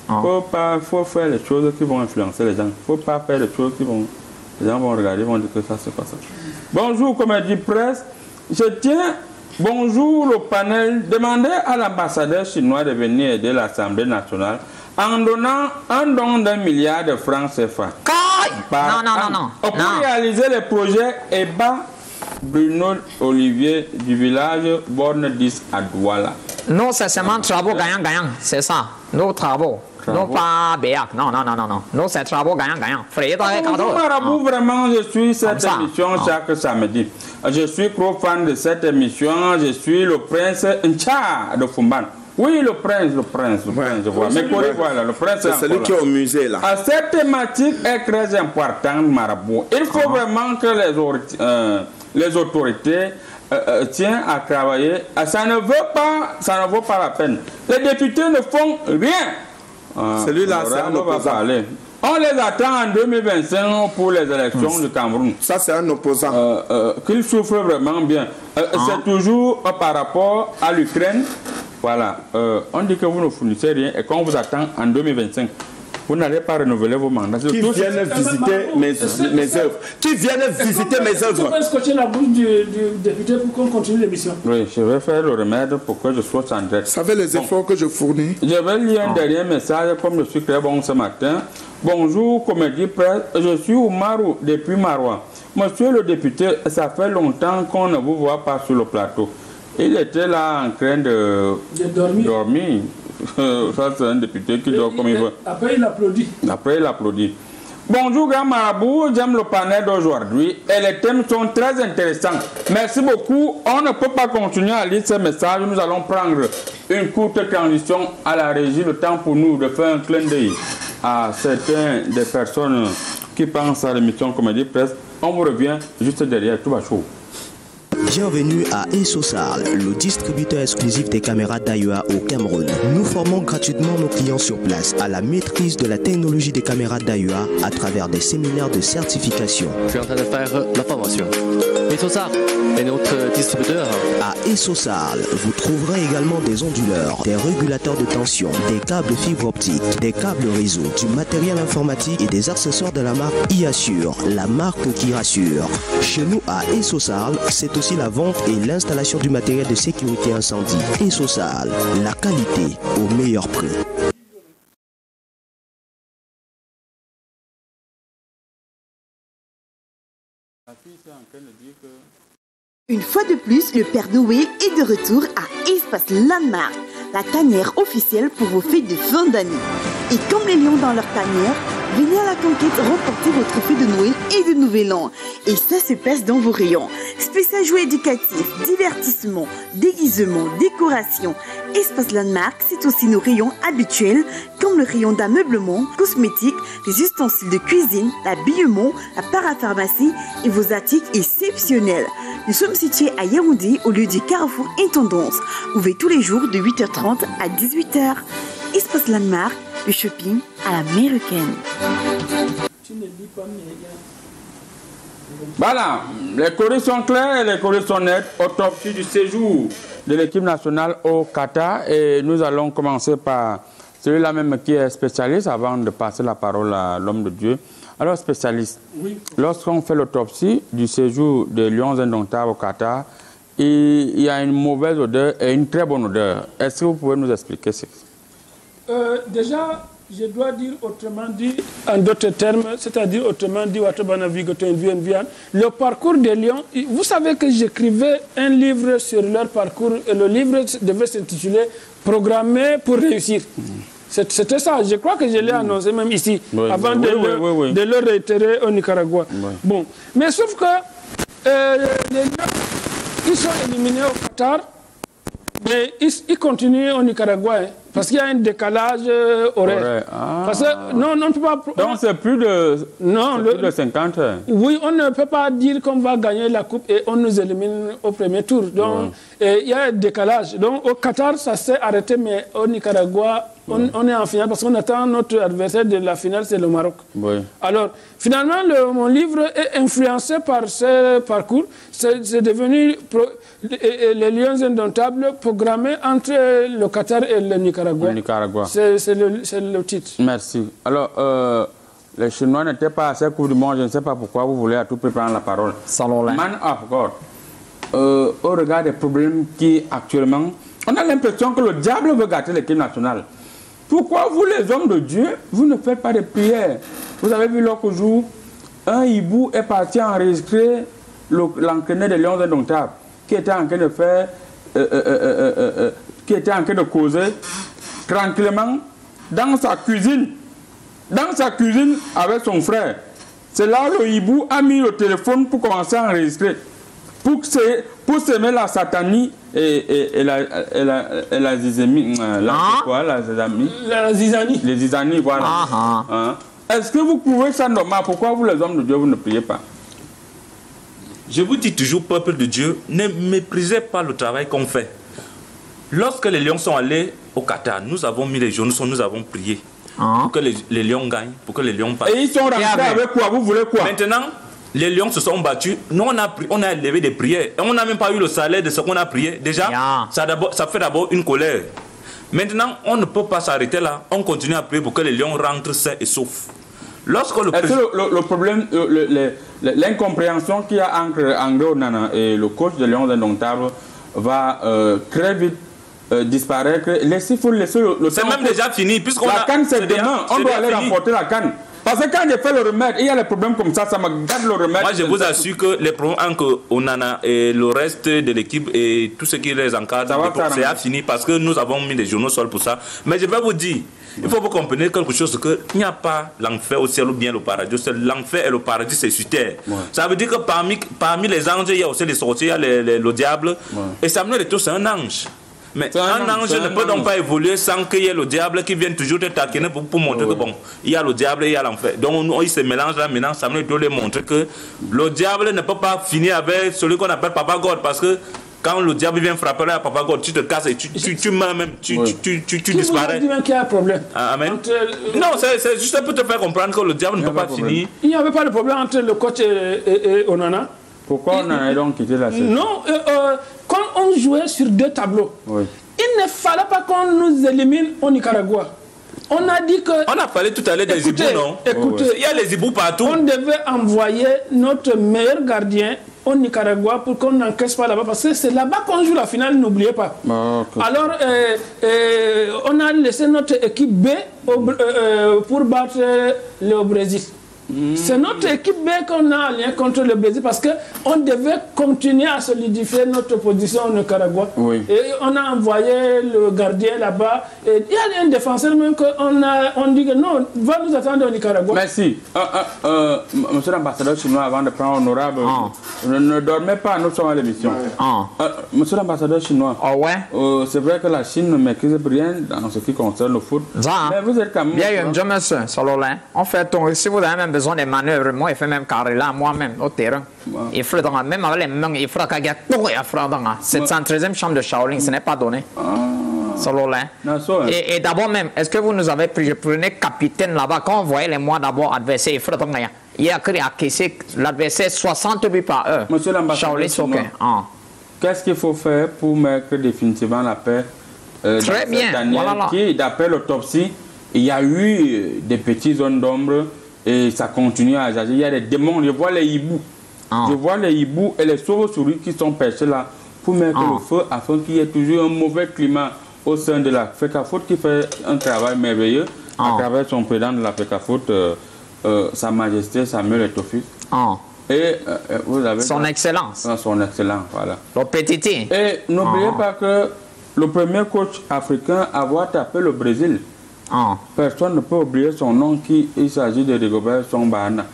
Faut faire les choses qui vont influencer les gens. Faut pas faire les choses qui vont... Les gens vont regarder, vont dire que ça, c'est pas ça. Bonjour, comédie presse. Je tiens... Bonjour au panel. Demandez à l'ambassadeur chinois de venir aider l'Assemblée nationale en donnant un don d'1 milliard de francs CFA. Non. Pour réaliser les projets EBA Bruno Olivier du village Borne 10 à Douala. Non, c'est seulement travaux gagnants-gagnants, c'est ça. Nos travaux. Non pas BEAC, non. Nous, c'est travaux gagnants-gagnants. Marabout, vraiment, je suis cette émission chaque samedi. Je suis gros fan de cette émission. Je suis le prince Ncha de Fumban. Oui, le prince, je vois. Mais voilà, le prince c'est celui qui est au musée là. Cette thématique est très importante, Marabout. Il faut vraiment que les autorités tiennent à travailler. Ça ne vaut pas la peine. Les députés ne font rien. Celui-là, c'est un opposant. On les attend en 2025 pour les élections du Cameroun. Ça, c'est un opposant. Qu'il souffre vraiment bien. C'est toujours par rapport à l'Ukraine. Voilà. On dit que vous ne fournissez rien et qu'on vous attend en 2025. Vous n'allez pas renouveler vos mandats. Qui viennent visiter mes œuvres. Qui viennent visiter mes œuvres. Tu peux scotcher la bouche du député pour qu'on continue l'émission. Oui, je vais faire le remède pour que je sois en tête. Vous savez les efforts que je fournis. Je vais lire un dernier message comme je suis très bon ce matin. Bonjour, Comédie Presse. Je suis Oumarou depuis Marois. Monsieur le député, ça fait longtemps qu'on ne vous voit pas sur le plateau. Il était là en train de dormir. Ça, c'est un député qui dort comme il veut. Après, il applaudit. Bonjour, grand marabout. J'aime le panel d'aujourd'hui et les thèmes sont très intéressants. Merci beaucoup. On ne peut pas continuer à lire ces messages. Nous allons prendre une courte transition à la régie. Le temps pour nous de faire un clin d'œil à certaines des personnes qui pensent à l'émission Comédie Presse. On vous revient juste derrière. Tout va chaud. Bienvenue à ESOSAL, le distributeur exclusif des caméras d'AEA au Cameroun. Nous formons gratuitement nos clients sur place à la maîtrise de la technologie des caméras d'AEA à travers des séminaires de certification. Je suis en train de faire la formation. ESOSAL est notre distributeur. À ESOSAL, vous trouverez également des onduleurs, des régulateurs de tension, des câbles fibre optique, des câbles réseau, du matériel informatique et des accessoires de la marque iAssure, la marque qui rassure. Chez nous à ESOSAL, c'est aussi la vente et l'installation du matériel de sécurité incendie. ESOSAL, la qualité au meilleur prix. Une fois de plus, le Père Noël est de retour à Espace Landmark, la tanière officielle pour vos fêtes de fin d'année. Et comme les lions dans leur tanière, venez à la conquête remporter votre fête de Noël et de Nouvel An. Et ça se passe dans vos rayons. Spécial jouets éducatifs, divertissement, déguisement, décoration. Espace Landmark, c'est aussi nos rayons habituels, comme le rayon d'ameublement, cosmétiques, les ustensiles de cuisine, l'habillement, la parapharmacie et vos articles exceptionnels. Nous sommes situés à Yaoundé, au lieu du Carrefour Intendance. Ouvrez tous les jours de 8h30 à 18h. Espace Landmark, le shopping à l'américaine. Voilà, les courriers sont clairs et les courriers sont nets. Autopsie du séjour de l'équipe nationale au Qatar. Et nous allons commencer par celui-là même qui est spécialiste avant de passer la parole à l'homme de Dieu. Alors, spécialiste, oui. Lorsqu'on fait l'autopsie du séjour des lions indomptables au Qatar, il y a une mauvaise odeur et une très bonne odeur. Est-ce que vous pouvez nous expliquer ça? Déjà, je dois dire autrement dit, en d'autres termes, c'est-à-dire autrement dit, le parcours des lions. Vous savez que j'écrivais un livre sur leur parcours et le livre devait s'intituler « Programmé pour réussir ». C'était ça, je crois que je l'ai annoncé même ici, avant de le réitérer au Nicaragua. Oui. Bon, mais sauf que les lions, ils sont éliminés au Qatar, mais ils continuent au Nicaragua. Hein. Parce qu'il y a un décalage horaire. Ah. Parce que, non, on ne peut pas... Donc c'est plus de, plus de 50 heures. Oui, on ne peut pas dire qu'on va gagner la coupe et on nous élimine au premier tour. Donc il y a un décalage. Donc au Qatar, ça s'est arrêté, mais au Nicaragua, on est en finale parce qu'on attend notre adversaire de la finale, c'est le Maroc. Oui. Alors, finalement, mon livre est influencé par ce parcours. C'est devenu les lions indomptables programmés entre le Qatar et le Nicaragua. C'est le titre. Merci. Alors, les Chinois n'étaient pas à cette Coupe du Monde. Je ne sais pas pourquoi vous voulez à tout prix prendre la parole. Man of God. Au regard des problèmes qui actuellement... On a l'impression que le diable veut gâter l'équipe nationale. Pourquoi vous, les hommes de Dieu, vous ne faites pas de prières? Vous avez vu l'autre jour, un hibou est parti enregistrer l'entraîneur des lions indomptables qui était en train de faire... qui était en train de causer tranquillement dans sa cuisine avec son frère. C'est là le hibou a mis le téléphone pour commencer à enregistrer. pour s'aimer la satanie et la zizanie, la zizanie. Les zizanies, voilà. Hein? Est-ce que vous trouvez ça normal? Pourquoi vous, les hommes de Dieu, vous ne priez pas? Je vous dis toujours, peuple de Dieu, ne méprisez pas le travail qu'on fait. Lorsque les lions sont allés au Qatar, nous avons mis les genoux, nous avons prié pour que les lions gagnent, pour que les lions passent. Et ils sont rentrés avec quoi? Vous voulez quoi? Maintenant, les lions se sont battus. Nous, on a élevé des prières. Et on n'a même pas eu le salaire de ce qu'on a prié. Déjà, ça fait d'abord une colère. Maintenant, on ne peut pas s'arrêter là. On continue à prier pour que les lions rentrent sains et saufs. Lorsque le problème, l'incompréhension qu'il y a entre André Onana et le coach de Lions indomptables va très vite disparaître. Il faut laisser le c'est même déjà fini. La CAN, c'est demain. On doit aller remporter la CAN. Parce que quand j'ai fait le remède, il y a des problèmes comme ça me garde le remède. Moi, je vous assure que les problèmes entre Onana et le reste de l'équipe et tout ce qui les encadre, c'est fini parce que nous avons mis des journaux sols pour ça. Mais je vais vous dire, il faut vous comprendre quelque chose, qu'il n'y a pas l'enfer au ciel ou bien le paradis. L'enfer et le paradis, c'est sur terre. Ouais. Ça veut dire que parmi les anges, il y a aussi les sorciers, il y a le diable. Ouais. Et Samuel Eto'o, c'est un ange. Mais un ange ne peut donc pas évoluer sans qu'il y ait le diable qui vienne toujours te taquiner pour montrer que bon, il y a le diable et il y a l'enfer. Donc il se mélange là maintenant. Samuel Eto'o lui montrer que le diable ne peut pas finir avec celui qu'on appelle Papa God, parce que quand le diable vient frapper là, Papa God, tu te casses et tu meurs même, tu disparais. Vous qu'il y a un problème. Amen. Non, c'est juste pour te faire comprendre que le diable ne peut pas finir. Il n'y avait pas de problème entre le coach et Onana. Pourquoi on a donc quitté la saison? Non, quand on jouait sur deux tableaux, il ne fallait pas qu'on nous élimine au Nicaragua. On a dit que... On a parlé tout à l'heure des hiboux, non? Écoutez, il y a les hiboux partout. On devait envoyer notre meilleur gardien au Nicaragua pour qu'on n'encaisse pas là-bas, parce que c'est là-bas qu'on joue la finale, n'oubliez pas. Alors, on a laissé notre équipe B pour battre le Brésil. C'est notre équipe B qu'on a allié contre le Brésil parce qu'on devait continuer à solidifier notre position au Nicaragua. Et on a envoyé le gardien là-bas. Et il y a un défenseur même qu'on dit que non, va nous attendre au Nicaragua. Merci. Monsieur l'ambassadeur chinois, avant de prendre honorable, ne dormez pas, nous sommes à l'émission. Monsieur l'ambassadeur chinois, c'est vrai que la Chine ne maîtrise rien dans ce qui concerne le foot. Mais vous êtes quand même... En fait, si vous avez même besoin des manœuvres, moi, il fait même carré là, moi-même, au terrain. Il faut même avec les mains, il faut qu'il y ait 713e chambre de Shaolin, ce n'est pas donné. Et d'abord même, est-ce que vous nous avez pris, je prenais capitaine là-bas, quand on voyait les mois d'abord adversaires, il a encaissé l'adversaire 60 buts par heure. Monsieur l'ambassadeur, qu'est-ce qu'il faut faire pour mettre définitivement la paix Très bien. Qui, d'après l'autopsie, il y a eu des petites zones d'ombre et ça continue à agir. Il y a des démons, je vois les hiboux. Je vois les hiboux et les chauves-souris qui sont perchés là pour mettre le feu afin qu'il y ait toujours un mauvais climat au sein de la FECAFOOT qui fait un travail merveilleux à travers son président de la FECAFOOT, Sa Majesté Samuel Eto'o. Et vous avez son Excellence. Son Excellence, voilà. Le petit. Et n'oubliez pas que le premier coach africain à avoir tapé le Brésil, personne ne peut oublier son nom, il s'agit de Rigobert Song-Bahana.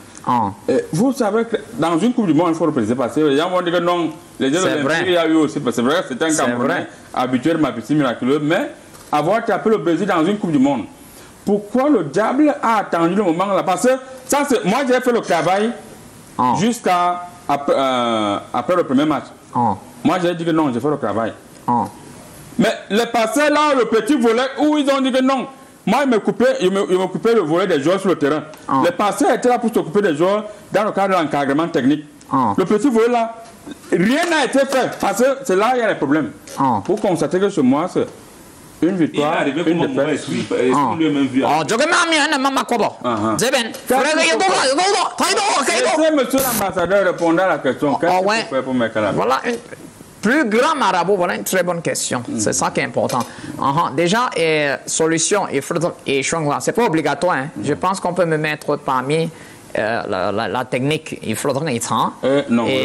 Vous savez que dans une Coupe du Monde, il faut le préciser parce que les gens vont dire que non, les Jeux olympiques, il y a eu aussi, c'est vrai que c'est un Camerounais habitué de ma piscine miraculeuse, mais avoir tapé le Brésil dans une Coupe du Monde, pourquoi le diable a attendu le moment là? Parce que ça, moi j'ai fait le travail jusqu'à après le premier match. Moi j'ai dit que non, j'ai fait le travail. Mais les passés là, le petit volet où ils ont dit que non. Moi, ils me coupaient le volet des joueurs sur le terrain. Les passés étaient là pour s'occuper des joueurs dans le cadre de l'encadrement technique. Le petit volet là, rien n'a été fait. Parce que c'est là qu'il y a les problèmes. Pour constater que ce mois, c'est une victoire, une défaite. Monsieur l'ambassadeur répondait à la question. Qu'est-ce qu'il faut faire pour mettre la Voilà une plus grand marabout, voilà une très bonne question. C'est ça qui est important. Déjà, solution, c'est pas obligatoire. Je pense qu'on peut me mettre parmi la technique, il faudra y et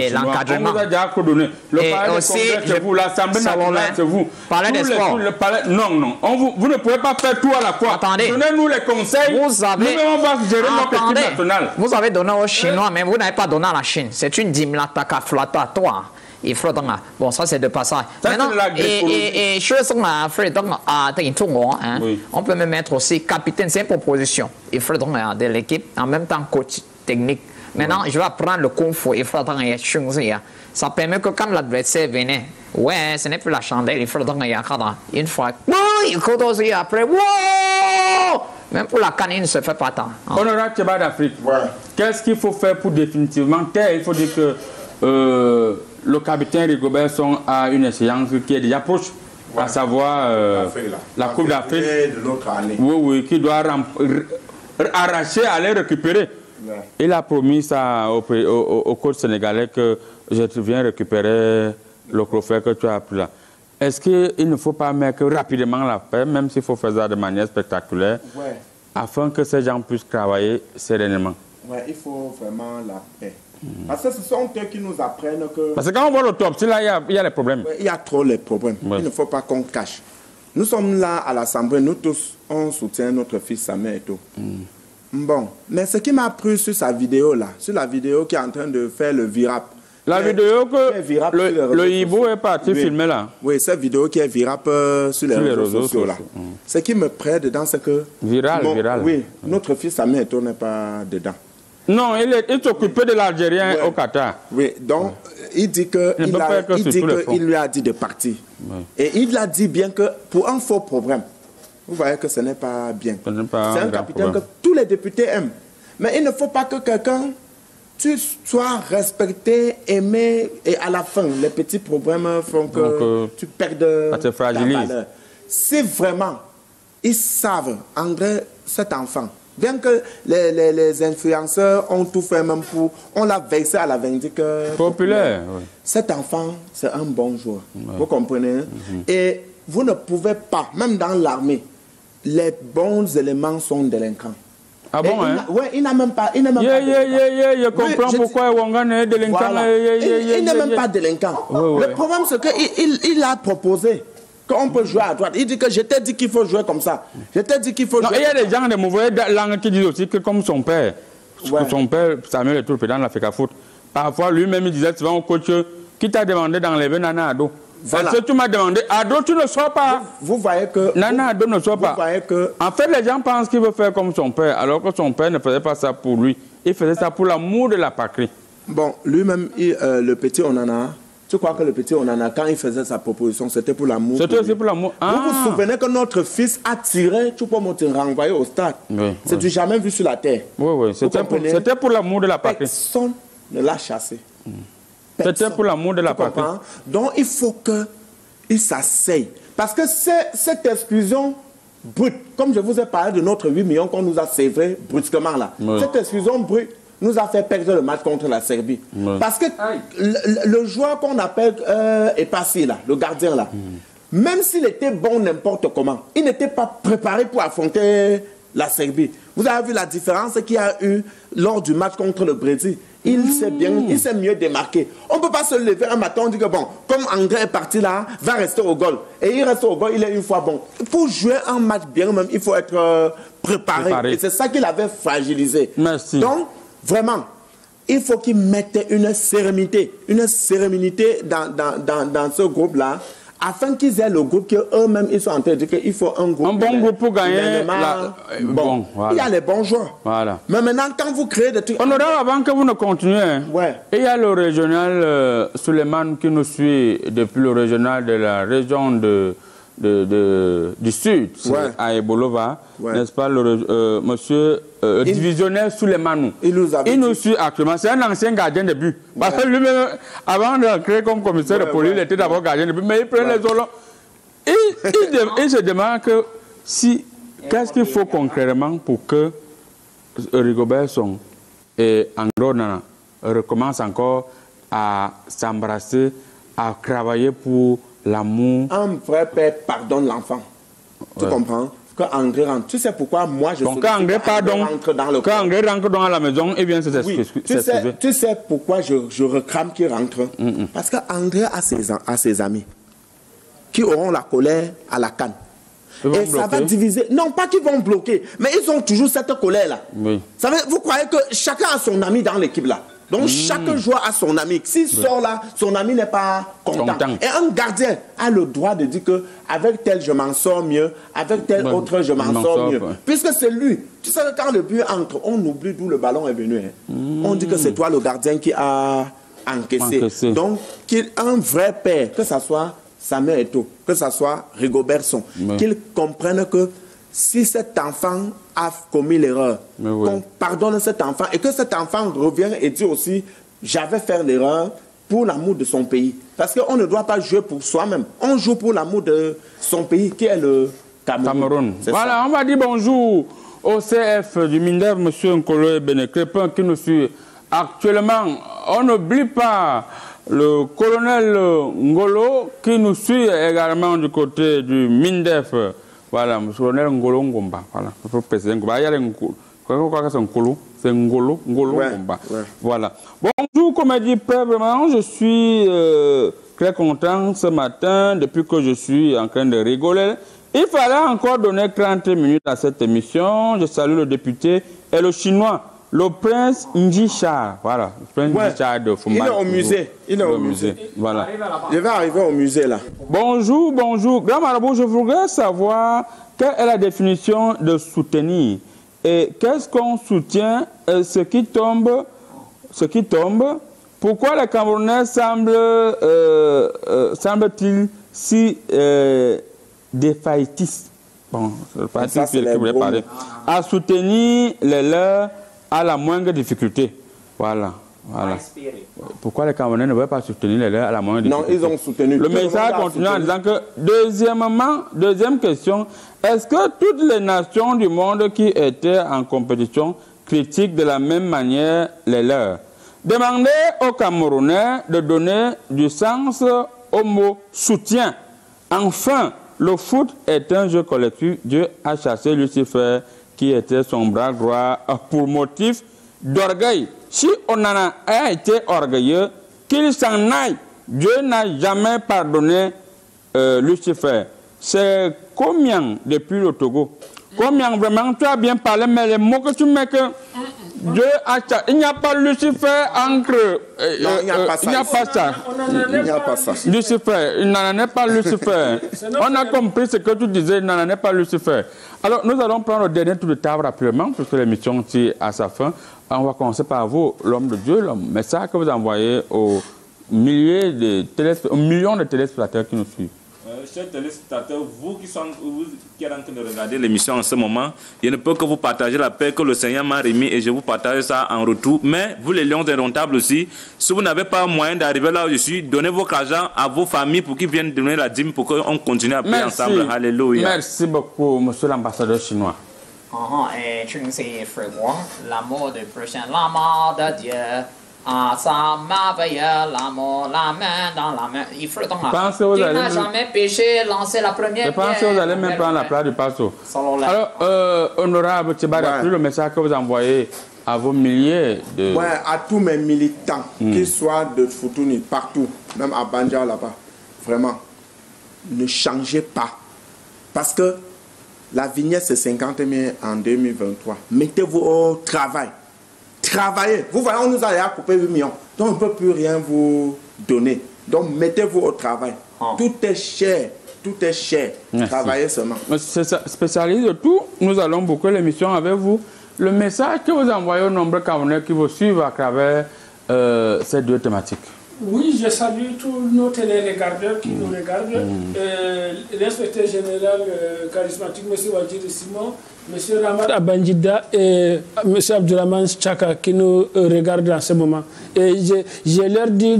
l'encadrement. On vous a déjà donné. Le palais aussi, c'est vous, l'Assemblée nationale, c'est vous. Palais des sports. Non. Vous ne pouvez pas faire tout à la fois. Attendez. Donnez-nous les conseils. Vous avez... Nous allons gérer notre équipe nationale. Vous avez donné aux Chinois, mais vous n'avez pas donné à la Chine. C'est une dimlataka flattatoire. il faut donc bon ça c'est de passage. Maintenant et je sont fait donc on peut me mettre aussi capitaine, c'est une proposition. Il faut donc de l'équipe en même temps coach technique. Maintenant je vais apprendre le kung fu, il faut donc ça permet que quand l'adversaire venait, ouais, ce n'est plus la chandelle, il faut donc une fois, il faut aussi après, même pour la canne, il ne se fait pas tant. Honorable Tcheba d'Afrique, qu'est-ce qu'il faut faire pour définitivement taire? Il faut dire que le capitaine Rigobert Song a une échéance qui est déjà proche, à savoir la Coupe d'Afrique de l'autre année. Oui, qui doit arracher, aller récupérer. Il a promis ça au coach sénégalais que je viens récupérer le trophée que tu as pris là. Est-ce qu'il ne faut pas mettre rapidement la paix, même s'il faut faire ça de manière spectaculaire, afin que ces gens puissent travailler sereinement? Oui, il faut vraiment la paix. Parce que ce sont eux qui nous apprennent que... Parce que quand on voit l'autopsie, là, il y a les problèmes. Il y a trop les problèmes. Il ne faut pas qu'on cache. Nous sommes là à l'Assemblée, nous tous, on soutient notre fils, sa mère et tout. Bon, mais ce qui m'a plu sur sa vidéo là, sur la vidéo qui est en train de faire le virap. La vidéo que le hibou est parti filmer là. Oui, cette vidéo qui est virap sur les réseaux sociaux là. Ce qui me plaît dedans, c'est que... Viral. Oui, notre fils, sa mère et tout n'est pas dedans. Non, il s'occupait de l'Algérien au Qatar. Oui, donc il dit qu'il lui a dit de partir. Et il a dit bien que pour un faux problème, vous voyez que ce n'est pas bien. C'est un capitaine que tous les députés aiment. Mais il ne faut pas que quelqu'un, tu sois respecté, aimé, et à la fin, les petits problèmes font que tu perds ta valeur. Si vraiment, ils savent, André, cet enfant, bien que les influenceurs ont tout fait même pour... On l'a versé à la vindicte populaire. Cet enfant, c'est un bon joueur. Vous comprenez? Et vous ne pouvez pas, même dans l'armée, les bons éléments sont délinquants. Ah bon, hein? Oui, il n'a même pas... Je comprends pourquoi Wangan est délinquant. Il n'est même pas délinquant. Le problème, c'est qu'il a proposé qu'on peut jouer à droite. Il dit que je t'ai dit qu'il faut jouer comme ça. Je t'ai dit qu'il faut jouer. Il y a des gens de mauvaises langues qui disent aussi que comme son père, Samuel est tout le président de l'Africa Foot, parfois lui-même il disait souvent au coach qui t'a demandé d'enlever Nana Ado. Voilà. Parce que tu m'as demandé, Ado, tu ne sois pas. Vous voyez que... Nana Ado ne soit pas. En fait, les gens pensent qu'il veut faire comme son père, alors que son père ne faisait pas ça pour lui. Il faisait ça pour l'amour de la patrie. Bon, lui-même, le petit Onana, tu crois que le petit Onana, quand il faisait sa proposition, c'était pour l'amour? C'était aussi pour l'amour. Vous vous souvenez que notre fils a tiré, tu peux me renvoyer au stade. C'est du jamais vu sur la terre. Oui, c'était pour l'amour de la patrie. Personne ne l'a chassé. C'était pour l'amour de la patrie. Donc il faut qu'il s'asseye. Parce que cette exclusion brute, comme je vous ai parlé de notre 8 millions qu'on nous a sévré brusquement là, cette exclusion brute nous a fait perdre le match contre la Serbie. Parce que le joueur qu'on appelle Epassi là, le gardien là, même s'il était bon n'importe comment, il n'était pas préparé pour affronter la Serbie. Vous avez vu la différence qu'il y a eu lors du match contre le Brésil. Il s'est mieux démarqué. On ne peut pas se lever un matin, on dit que bon, comme André est parti là, va rester au goal. Et il reste au goal, il est une fois bon. Pour jouer un match bien même, il faut être préparé. Et c'est ça qu'il avait fragilisé. Merci. Donc, vraiment, il faut qu'ils mettent une sérénité dans ce groupe-là, afin qu'ils aient le groupe qu'eux-mêmes, ils sont en train de dire qu'il faut un groupe. Un bon groupe pour gagner. Bon, voilà. Il y a les bons joueurs. Voilà. Mais maintenant, quand vous créez des trucs... Honorable, avant que vous ne continuez, il y a le régional Suleiman qui nous suit depuis le régional de la région du Sud, à Ebolova, n'est-ce pas, monsieur divisionnaire Suleimanou. Il nous suit actuellement. C'est un ancien gardien de but. Parce que lui-même, avant de créer comme commissaire de police, il était d'abord gardien de but, mais il prenait les zolos. Il se demande que qu'est-ce qu'il faut concrètement pour que Rigobert Song et André Onana recommencent encore à s'embrasser, à travailler pour l'amour. Un vrai père pardonne l'enfant. Tu comprends? Quand André rentre, tu sais pourquoi moi je suis... Quand André rentre dans la maison, il vient s'excuser. Tu sais pourquoi je reclame qu'il rentre? Parce qu'André a ses amis qui auront la colère à la canne. Et ça va diviser. Non, pas qu'ils vont bloquer, mais ils ont toujours cette colère-là. Vous croyez que chacun a son ami dans l'équipe là? Donc chaque joueur a son ami. S'il sort là, son ami n'est pas content. Et un gardien a le droit de dire que avec tel je m'en sors mieux, avec tel autre je m'en sors mieux. Puisque c'est lui. Tu sais que quand le but entre, on oublie d'où le ballon est venu. On dit que c'est toi le gardien qui a encaissé. Donc un vrai père, que ce soit Samuel Eto'o, que ce soit Rigobertson, qu'ils comprennent que si cet enfant a commis l'erreur, qu'on pardonne cet enfant et que cet enfant revienne et dit aussi j'avais fait l'erreur pour l'amour de son pays. Parce qu'on ne doit pas jouer pour soi-même. On joue pour l'amour de son pays qui est le Cameroun. Voilà, on va dire bonjour au CF du MINDEF, M. Nkolo Benecrépin, qui nous suit actuellement. On n'oublie pas le colonel Ngolo qui nous suit également du côté du MINDEF. Voilà, M. le colonel Ngolo Ngomba. Voilà, il faut préciser Ngomba. Il y a Ngolo, c'est Ngolo Ngomba. Voilà. Bonjour, comme dit Père, vraiment, je suis très content ce matin, depuis que je suis en train de rigoler. Il fallait encore donner 30 minutes à cette émission. Je salue le député et le chinois, le prince Njishar. Voilà, le prince Njishar de Fumba. Il est au musée. Il est au musée. Voilà. Je vais arriver au musée là. Bonjour, bonjour. Grand Marabout, je voudrais savoir quelle est la définition de soutenir. Et qu'est-ce qu'on soutient, ce qui tombe. Pourquoi les Camerounais semblent-ils si défaitistes, bon, c'est le parti qui voulait parler, à soutenir les leurs à la moindre difficulté. Voilà. Pourquoi les Camerounais ne veulent pas soutenir les leurs à la moindre difficulté? Non, ils ont soutenu. Le message continue en disant que, deuxième question, est-ce que toutes les nations du monde qui étaient en compétition critiquent de la même manière les leurs? Demandez aux Camerounais de donner du sens au mot soutien. Enfin, le foot est un jeu collectif. Dieu a chassé Lucifer, qui était son bras droit, pour motif d'orgueil. Si on en a été orgueilleux, qu'il s'en aille. Dieu n'a jamais pardonné Lucifer. C'est combien depuis le Togo? Combien vraiment? Tu as bien parlé, mais les mots que tu mets que Dieu a chassé. Il n'y a pas Lucifer entre... non, il n'y a pas ça. Il n'y a pas ça. Lucifer, il n'en est pas Lucifer. On a compris ce que tu disais, il n'en est pas Lucifer. Alors, nous allons prendre le dernier tour de table rapidement, puisque l'émission tire à sa fin. On va commencer par vous, l'homme de Dieu, le message que vous envoyez aux millions de téléspectateurs qui nous suivent. Chers téléspectateurs, vous qui êtes en train de regarder l'émission en ce moment, je ne peux que vous partager la paix que le Seigneur m'a remis et je vous partage ça en retour. Mais vous les lions indomptables aussi, si vous n'avez pas moyen d'arriver là où je suis, donnez votre argent à vos familles pour qu'ils viennent donner la dîme pour qu'on continue à prier ensemble. Alléluia. Merci beaucoup, monsieur l'ambassadeur chinois. Et tu ne sais, frère, l'amour du prochain, l'amour de Dieu. Ah, ça merveilleux, l'amour, la main dans la main. Il faut donc tu n'as jamais péché, lancer la première pierre. Je pense que vous allez même prendre la place du passo. Alors, honorable Tchibara, le message que vous envoyez à vos milliers de... Ouais, à tous mes militants, qu'ils soient de Futuni, partout, même à Banja là-bas, vraiment, ne changez pas. Parce que la vignette, c'est 50 000 en 2023. Mettez-vous au travail. Travaillez. Vous voyez, on nous a coupé 8 millions. Donc, on ne peut plus rien vous donner. Donc, mettez-vous au travail. Tout est cher. Tout est cher. Merci. Travaillez seulement. Spécialiste de tout, nous allons boucler l'émission avec vous. Le message que vous envoyez aux nombreux Camerounais qui vous suivent à travers ces deux thématiques. Oui, je salue tous nos téléregardeurs qui nous regardent. L'inspecteur général charismatique, M. Wadjiri Simon, M. Ramad Abandjida et M. Abdourahmane Tchaka qui nous regardent en ce moment. Et je leur dis,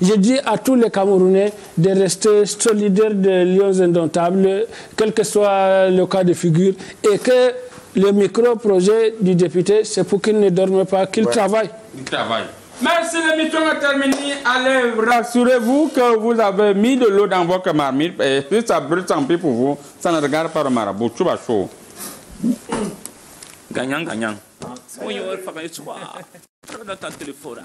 je dis à tous les Camerounais de rester solidaires des lions indomptables, quel que soit le cas de figure, et que le micro-projet du député, c'est pour qu'il ne dorme pas, qu'il travaille. Il travaille. Merci, l'émission est terminée. Allez, rassurez-vous que vous avez mis de l'eau dans votre marmite. Et si ça brûle tant pis pour vous, ça ne regarde pas le marabout. Tout va chaud. Gagnant. Oui, on va faire un soir. Prends dans ton téléphone.